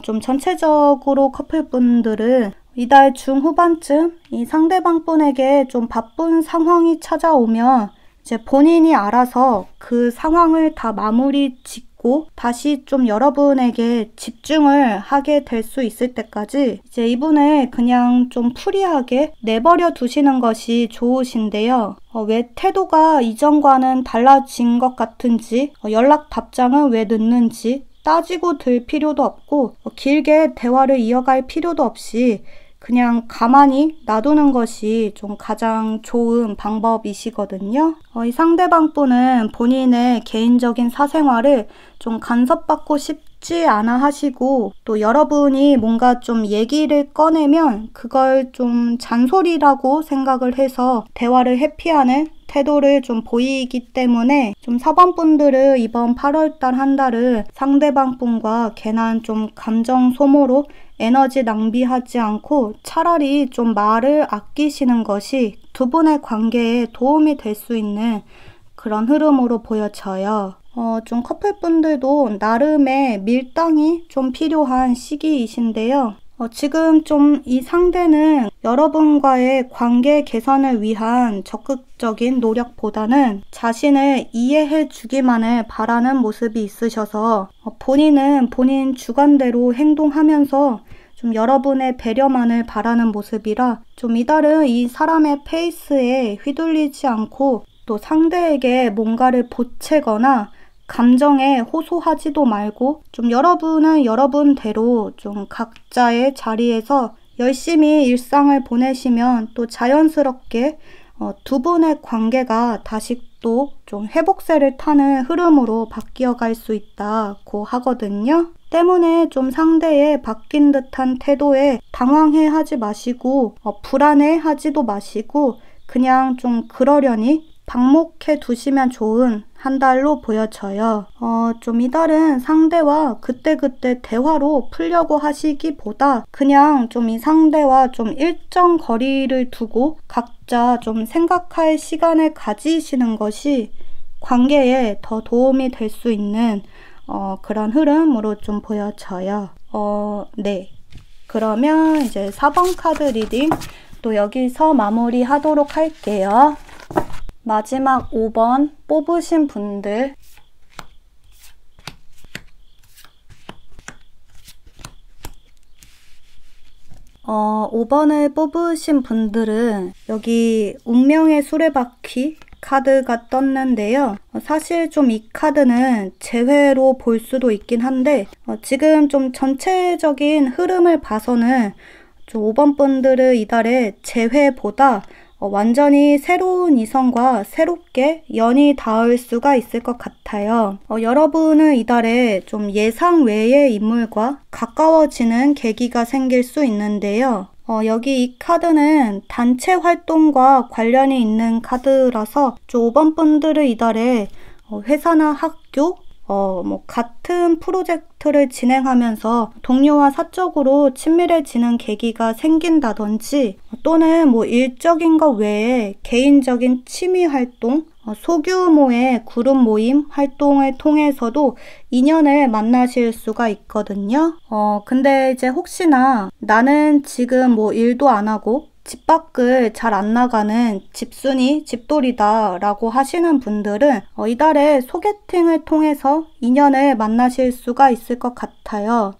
좀 전체적으로 커플분들은 이달 중후반쯤 이 상대방 분에게 좀 바쁜 상황이 찾아오면 이제 본인이 알아서 그 상황을 다 마무리 짓고 다시 좀 여러분에게 집중을 하게 될 수 있을 때까지 이제 이분을 그냥 좀 프리하게 내버려 두시는 것이 좋으신데요. 왜 태도가 이전과는 달라진 것 같은지, 연락 답장은 왜 늦는지 따지고 들 필요도 없고 길게 대화를 이어갈 필요도 없이 그냥 가만히 놔두는 것이 좀 가장 좋은 방법이시거든요. 이 상대방 분은 본인의 개인적인 사생활을 좀 간섭받고 싶지 않아 하시고 또 여러분이 뭔가 좀 얘기를 꺼내면 그걸 좀 잔소리라고 생각을 해서 대화를 회피하는 태도를 좀 보이기 때문에 좀 4번 분들은 이번 8월달 한 달은 상대방 분과 괜한 좀 감정 소모로 에너지 낭비하지 않고 차라리 좀 말을 아끼시는 것이 두 분의 관계에 도움이 될 수 있는 그런 흐름으로 보여져요. 좀 커플분들도 나름의 밀당이 좀 필요한 시기이신데요. 지금 좀 이 상대는 여러분과의 관계 개선을 위한 적극적인 노력보다는 자신을 이해해 주기만을 바라는 모습이 있으셔서 본인은 본인 주관대로 행동하면서 좀 여러분의 배려만을 바라는 모습이라 좀 이달은 이 사람의 페이스에 휘둘리지 않고 또 상대에게 뭔가를 보채거나 감정에 호소하지도 말고 좀 여러분은 여러분대로 좀 각자의 자리에서 열심히 일상을 보내시면 또 자연스럽게 두 분의 관계가 다시 또 좀 회복세를 타는 흐름으로 바뀌어 갈 수 있다고 하거든요. 때문에 좀 상대의 바뀐 듯한 태도에 당황해 하지 마시고 불안해 하지도 마시고 그냥 좀 그러려니 방목해 두시면 좋은 한 달로 보여져요. 좀 이달은 상대와 그때그때 대화로 풀려고 하시기보다 그냥 좀 이 상대와 좀 일정 거리를 두고 각자 좀 생각할 시간을 가지시는 것이 관계에 더 도움이 될 수 있는 그런 흐름으로 좀 보여져요. 네. 그러면 이제 4번 카드 리딩 또 여기서 마무리하도록 할게요. 마지막 5번 뽑으신 분들 어, 5번을 뽑으신 분들은 여기 운명의 수레바퀴 카드가 떴는데요. 사실 좀 이 카드는 재회로 볼 수도 있긴 한데 지금 좀 전체적인 흐름을 봐서는 좀 5번 분들은 이달에 재회보다 완전히 새로운 이성과 새롭게 연이 닿을 수가 있을 것 같아요. 여러분은 이달에 좀 예상 외의 인물과 가까워지는 계기가 생길 수 있는데요. 여기 이 카드는 단체 활동과 관련이 있는 카드라서 좀 5번 분들은 이달에 회사나 학교, 같은 프로젝트를 진행하면서 동료와 사적으로 친밀해지는 계기가 생긴다든지 또는 뭐 일적인 것 외에 개인적인 취미 활동, 소규모의 그룹 모임 활동을 통해서도 인연을 만나실 수가 있거든요. 근데 이제 혹시나 나는 지금 뭐 일도 안 하고 집 밖을 잘 안 나가는 집순이 집돌이다 라고 하시는 분들은 이달에 소개팅을 통해서 인연을 만나실 수가 있을 것 같아요.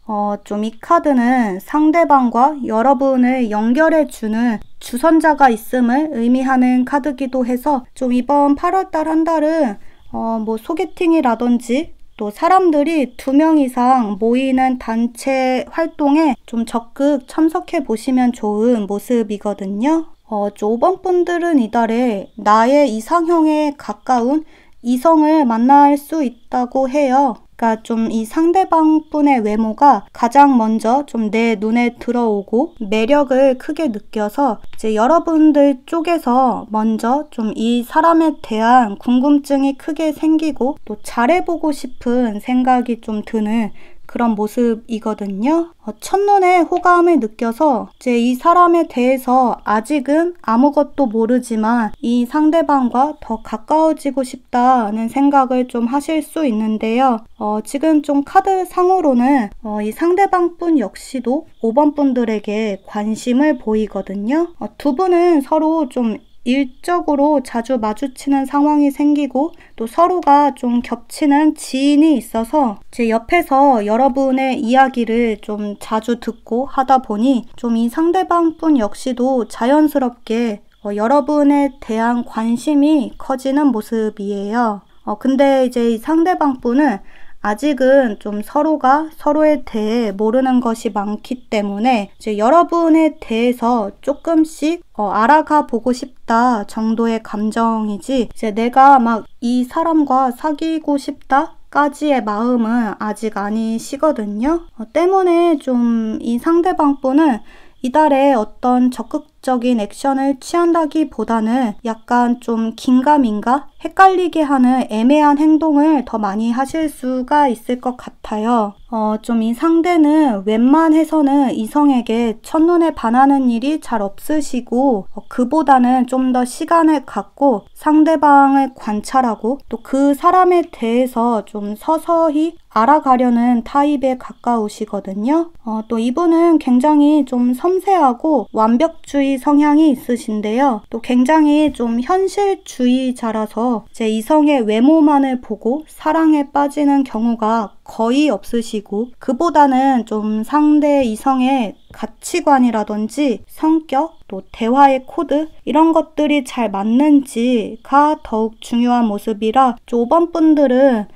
좀 이 카드는 상대방과 여러분을 연결해주는 주선자가 있음을 의미하는 카드기도 해서 좀 이번 8월달 한 달은 뭐 소개팅이라든지 또 사람들이 2명 이상 모이는 단체 활동에 좀 적극 참석해 보시면 좋은 모습이거든요. 5번 분들은 이달에 나의 이상형에 가까운 이성을 만날 수 있다고 해요. 그러니까 좀 이 상대방 분의 외모가 가장 먼저 좀 내 눈에 들어오고 매력을 크게 느껴서 이제 여러분들 쪽에서 먼저 좀 이 사람에 대한 궁금증이 크게 생기고 또 잘해보고 싶은 생각이 좀 드는 그런 모습이거든요. 첫눈에 호감을 느껴서 이제 이 사람에 대해서 아직은 아무것도 모르지만 이 상대방과 더 가까워지고 싶다는 생각을 좀 하실 수 있는데요. 지금 좀 카드 상으로는 이 상대방 분 역시도 5번 분들에게 관심을 보이거든요. 두 분은 서로 좀 일적으로 자주 마주치는 상황이 생기고 또 서로가 좀 겹치는 지인이 있어서 제 옆에서 여러분의 이야기를 좀 자주 듣고 하다 보니 좀 이 상대방 분 역시도 자연스럽게 여러분에 대한 관심이 커지는 모습이에요. 근데 이제 이 상대방 분은 아직은 좀 서로가 서로에 대해 모르는 것이 많기 때문에 이제 여러분에 대해서 조금씩 알아가 보고 싶다 정도의 감정이지 이제 내가 막 이 사람과 사귀고 싶다 까지의 마음은 아직 아니시거든요. 때문에 좀 이 상대방 분은 이달에 어떤 적극적인 액션을 취한다기보다는 약간 좀 긴가민가 헷갈리게 하는 애매한 행동을 더 많이 하실 수가 있을 것 같아요. 좀 이 상대는 웬만해서는 이성에게 첫눈에 반하는 일이 잘 없으시고 그보다는 좀 더 시간을 갖고 상대방을 관찰하고 또 그 사람에 대해서 좀 서서히 알아가려는 타입에 가까우시거든요. 또 이분은 굉장히 좀 섬세하고 완벽주의 성향이 있으신데요. 또 굉장히 좀 현실주의자라서 제 이성의 외모만을 보고 사랑에 빠지는 경우가 거의 없으시고 그보다는 좀 상대 이성의 가치관이라든지 성격, 또 대화의 코드 이런 것들이 잘 맞는지가 더욱 중요한 모습이라 5번 분들은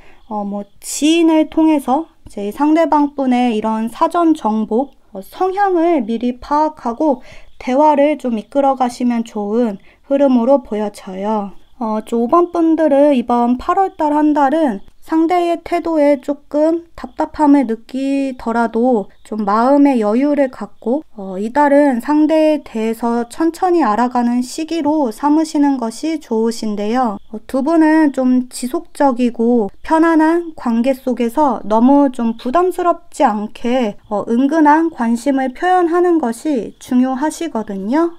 지인을 통해서 이제 상대방 분의 이런 사전 정보, 성향을 미리 파악하고 대화를 좀 이끌어 가시면 좋은 흐름으로 보여져요. 5번 분들은 이번 8월달 한 달은 상대의 태도에 조금 답답함을 느끼더라도 좀 마음의 여유를 갖고 이달은 상대에 대해서 천천히 알아가는 시기로 삼으시는 것이 좋으신데요. 두 분은 좀 지속적이고 편안한 관계 속에서 너무 좀 부담스럽지 않게 은근한 관심을 표현하는 것이 중요하시거든요.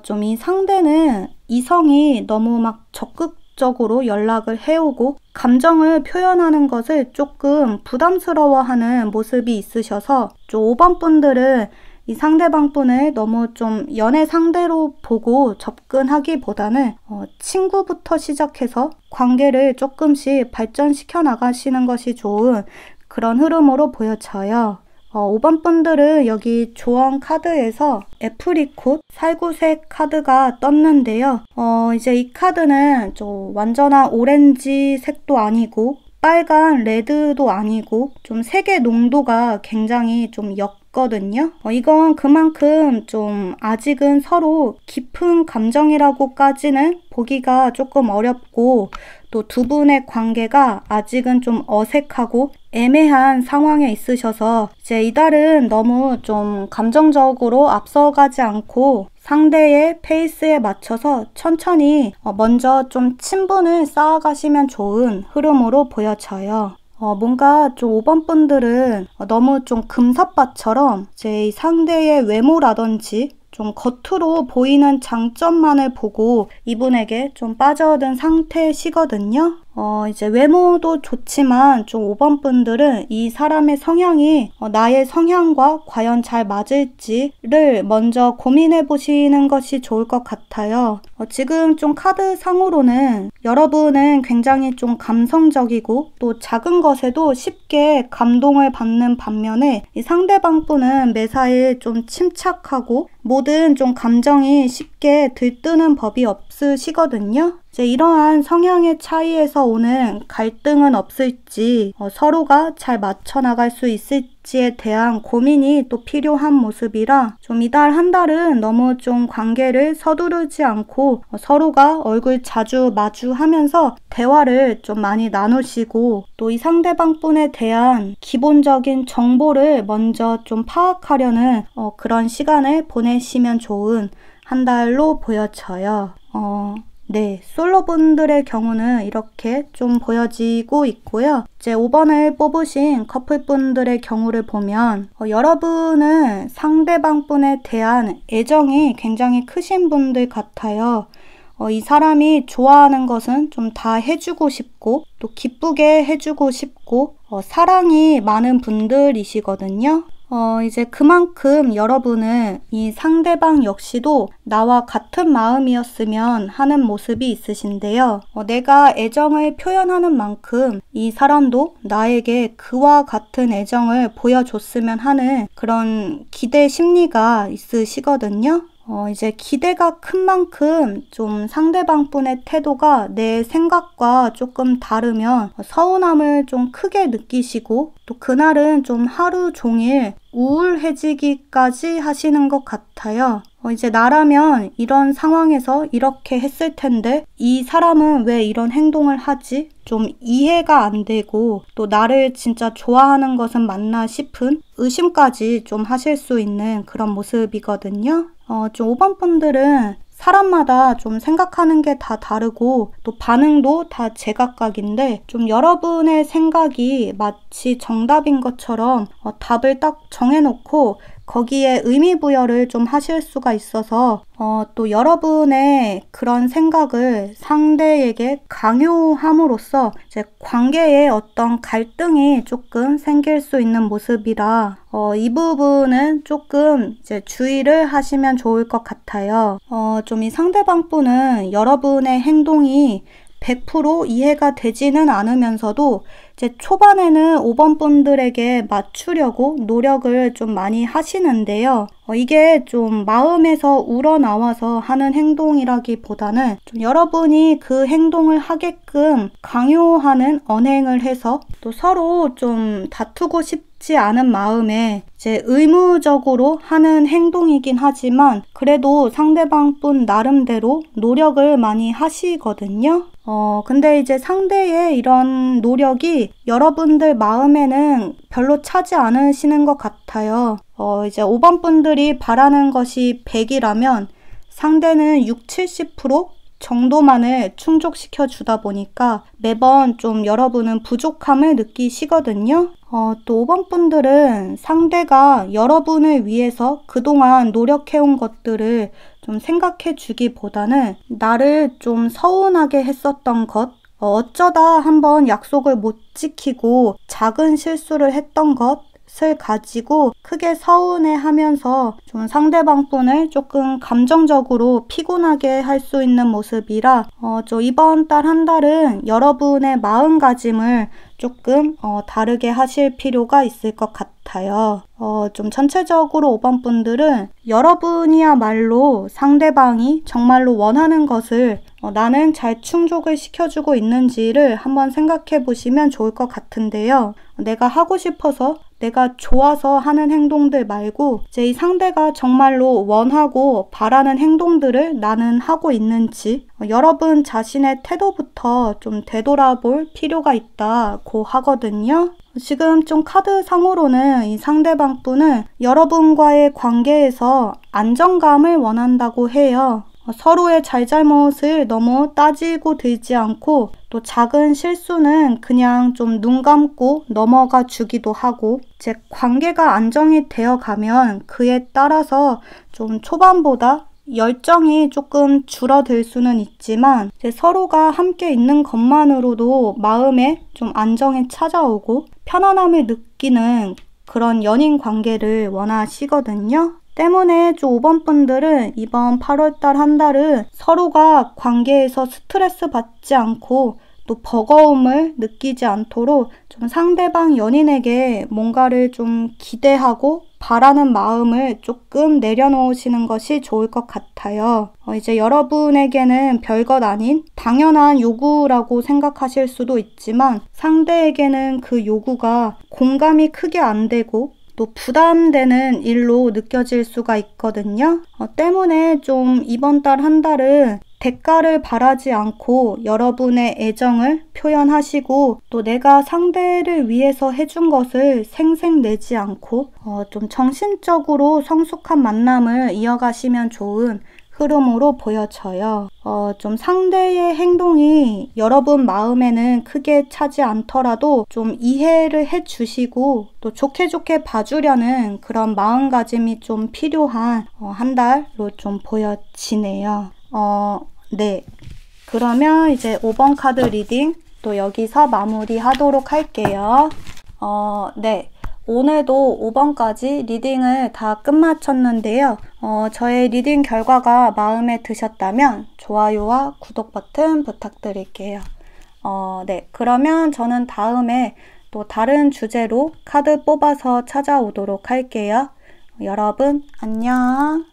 좀 이 상대는 이성이 너무 막 적극적으로 연락을 해오고 감정을 표현하는 것을 조금 부담스러워하는 모습이 있으셔서 5번 분들은 이 상대방 분을 너무 좀 연애 상대로 보고 접근하기보다는 친구부터 시작해서 관계를 조금씩 발전시켜 나가시는 것이 좋은 그런 흐름으로 보여져요. 5번 분들은 여기 조언 카드에서 애프리콧 살구색 카드가 떴는데요. 이제 이 카드는 좀 완전한 오렌지 색도 아니고 빨간 레드도 아니고 좀 색의 농도가 굉장히 좀 옅거든요. 이건 그만큼 좀 아직은 서로 깊은 감정이라고까지는 보기가 조금 어렵고 또 두 분의 관계가 아직은 좀 어색하고 애매한 상황에 있으셔서 이제 이달은 너무 좀 감정적으로 앞서가지 않고 상대의 페이스에 맞춰서 천천히 먼저 좀 친분을 쌓아가시면 좋은 흐름으로 보여져요. 뭔가 좀 5번 분들은 너무 좀 금사빠처럼 제 상대의 외모라든지 좀 겉으로 보이는 장점만을 보고 이분에게 좀 빠져든 상태시거든요. 이제 외모도 좋지만 좀 5번 분들은 이 사람의 성향이 나의 성향과 과연 잘 맞을지를 먼저 고민해 보시는 것이 좋을 것 같아요. 지금 좀 카드 상으로는 여러분은 굉장히 좀 감성적이고 또 작은 것에도 쉽게 감동을 받는 반면에 이 상대방 분은 매사에 좀 침착하고 모든 좀 감정이 쉽게 들뜨는 법이 없으시거든요. 이제 이러한 성향의 차이에서 오는 갈등은 없을지 서로가 잘 맞춰 나갈 수 있을지에 대한 고민이 또 필요한 모습이라 좀 이달 한 달은 너무 좀 관계를 서두르지 않고 서로가 얼굴 자주 마주하면서 대화를 좀 많이 나누시고 또 이 상대방 분에 대한 기본적인 정보를 먼저 좀 파악하려는 그런 시간을 보내시면 좋은 한 달로 보여져요. 네, 솔로분들의 경우는 이렇게 좀 보여지고 있고요. 이제 5번을 뽑으신 커플분들의 경우를 보면 여러분은 상대방 분에 대한 애정이 굉장히 크신 분들 같아요. 이 사람이 좋아하는 것은 좀 다 해주고 싶고 또 기쁘게 해주고 싶고 사랑이 많은 분들이시거든요. 이제 그만큼 여러분은 이 상대방 역시도 나와 같은 마음이었으면 하는 모습이 있으신데요. 내가 애정을 표현하는 만큼 이 사람도 나에게 그와 같은 애정을 보여줬으면 하는 그런 기대 심리가 있으시거든요. 이제 기대가 큰 만큼 좀 상대방 분의 태도가 내 생각과 조금 다르면 서운함을 좀 크게 느끼시고 또 그날은 좀 하루 종일 우울해지기까지 하시는 것 같아요. 이제 나라면 이런 상황에서 이렇게 했을 텐데 이 사람은 왜 이런 행동을 하지? 좀 이해가 안 되고 또 나를 진짜 좋아하는 것은 맞나 싶은 의심까지 좀 하실 수 있는 그런 모습이거든요. 좀 5번 분들은 사람마다 좀 생각하는 게 다 다르고 또 반응도 다 제각각인데 좀 여러분의 생각이 마치 정답인 것처럼 답을 딱 정해놓고 거기에 의미 부여를 좀 하실 수가 있어서 또 여러분의 그런 생각을 상대에게 강요함으로써 이제 관계에 어떤 갈등이 조금 생길 수 있는 모습이라 이 부분은 조금 이제 주의를 하시면 좋을 것 같아요. 좀 이 상대방 분은 여러분의 행동이 100% 이해가 되지는 않으면서도 이제 초반에는 5번 분들에게 맞추려고 노력을 좀 많이 하시는데요. 이게 좀 마음에서 우러나와서 하는 행동이라기보다는 좀 여러분이 그 행동을 하게끔 강요하는 언행을 해서 또 서로 좀 다투고 싶지 않은 마음에 이제 의무적으로 하는 행동이긴 하지만 그래도 상대방 분 나름대로 노력을 많이 하시거든요. 근데 이제 상대의 이런 노력이 여러분들 마음에는 별로 차지 않으시는 것 같아요. 이제 5번 분들이 바라는 것이 100이라면 상대는 60-70% 정도만을 충족시켜 주다 보니까 매번 좀 여러분은 부족함을 느끼시거든요. 또 5번 분들은 상대가 여러분을 위해서 그동안 노력해온 것들을 좀 생각해 주기보다는 나를 좀 서운하게 했었던 것, 어쩌다 한번 약속을 못 지키고 작은 실수를 했던 것을 가지고 크게 서운해하면서 좀 상대방 분을 조금 감정적으로 피곤하게 할 수 있는 모습이라 이번 달 한 달은 여러분의 마음가짐을 조금 다르게 하실 필요가 있을 것 같아요. 좀 전체적으로 5번 분들은 여러분이야말로 상대방이 정말로 원하는 것을 나는 잘 충족을 시켜주고 있는지를 한번 생각해 보시면 좋을 것 같은데요. 내가 하고 싶어서 내가 좋아서 하는 행동들 말고 이제 이 상대가 정말로 원하고 바라는 행동들을 나는 하고 있는지 여러분 자신의 태도부터 좀 되돌아볼 필요가 있다고 하거든요. 지금 좀 카드상으로는 이 상대방 분은 여러분과의 관계에서 안정감을 원한다고 해요. 서로의 잘잘못을 너무 따지고 들지 않고 또 작은 실수는 그냥 좀 눈 감고 넘어가 주기도 하고 제 관계가 안정이 되어 가면 그에 따라서 좀 초반보다 열정이 조금 줄어들 수는 있지만 이제 서로가 함께 있는 것만으로도 마음에 좀 안정이 찾아오고 편안함을 느끼는 그런 연인 관계를 원하시거든요. 때문에 좀 5번 분들은 이번 8월달 한 달은 서로가 관계에서 스트레스 받지 않고 또 버거움을 느끼지 않도록 좀 상대방 연인에게 뭔가를 좀 기대하고 바라는 마음을 조금 내려놓으시는 것이 좋을 것 같아요. 이제 여러분에게는 별것 아닌 당연한 요구라고 생각하실 수도 있지만 상대에게는 그 요구가 공감이 크게 안 되고 또 부담되는 일로 느껴질 수가 있거든요. 때문에 좀 이번 달 한 달은 대가를 바라지 않고 여러분의 애정을 표현하시고 또 내가 상대를 위해서 해준 것을 생색내지 않고 좀 정신적으로 성숙한 만남을 이어가시면 좋은 흐름으로 보여져요. 좀 상대의 행동이 여러분 마음에는 크게 차지 않더라도 좀 이해를 해주시고 또 좋게 좋게 봐주려는 그런 마음가짐이 좀 필요한 한 달로 좀 보여지네요. 네. 그러면 이제 5번 카드 리딩 또 여기서 마무리하도록 할게요. 네. 오늘도 5번까지 리딩을 다 끝마쳤는데요. 저의 리딩 결과가 마음에 드셨다면 좋아요와 구독 버튼 부탁드릴게요. 네. 그러면 저는 다음에 또 다른 주제로 카드 뽑아서 찾아오도록 할게요. 여러분, 안녕.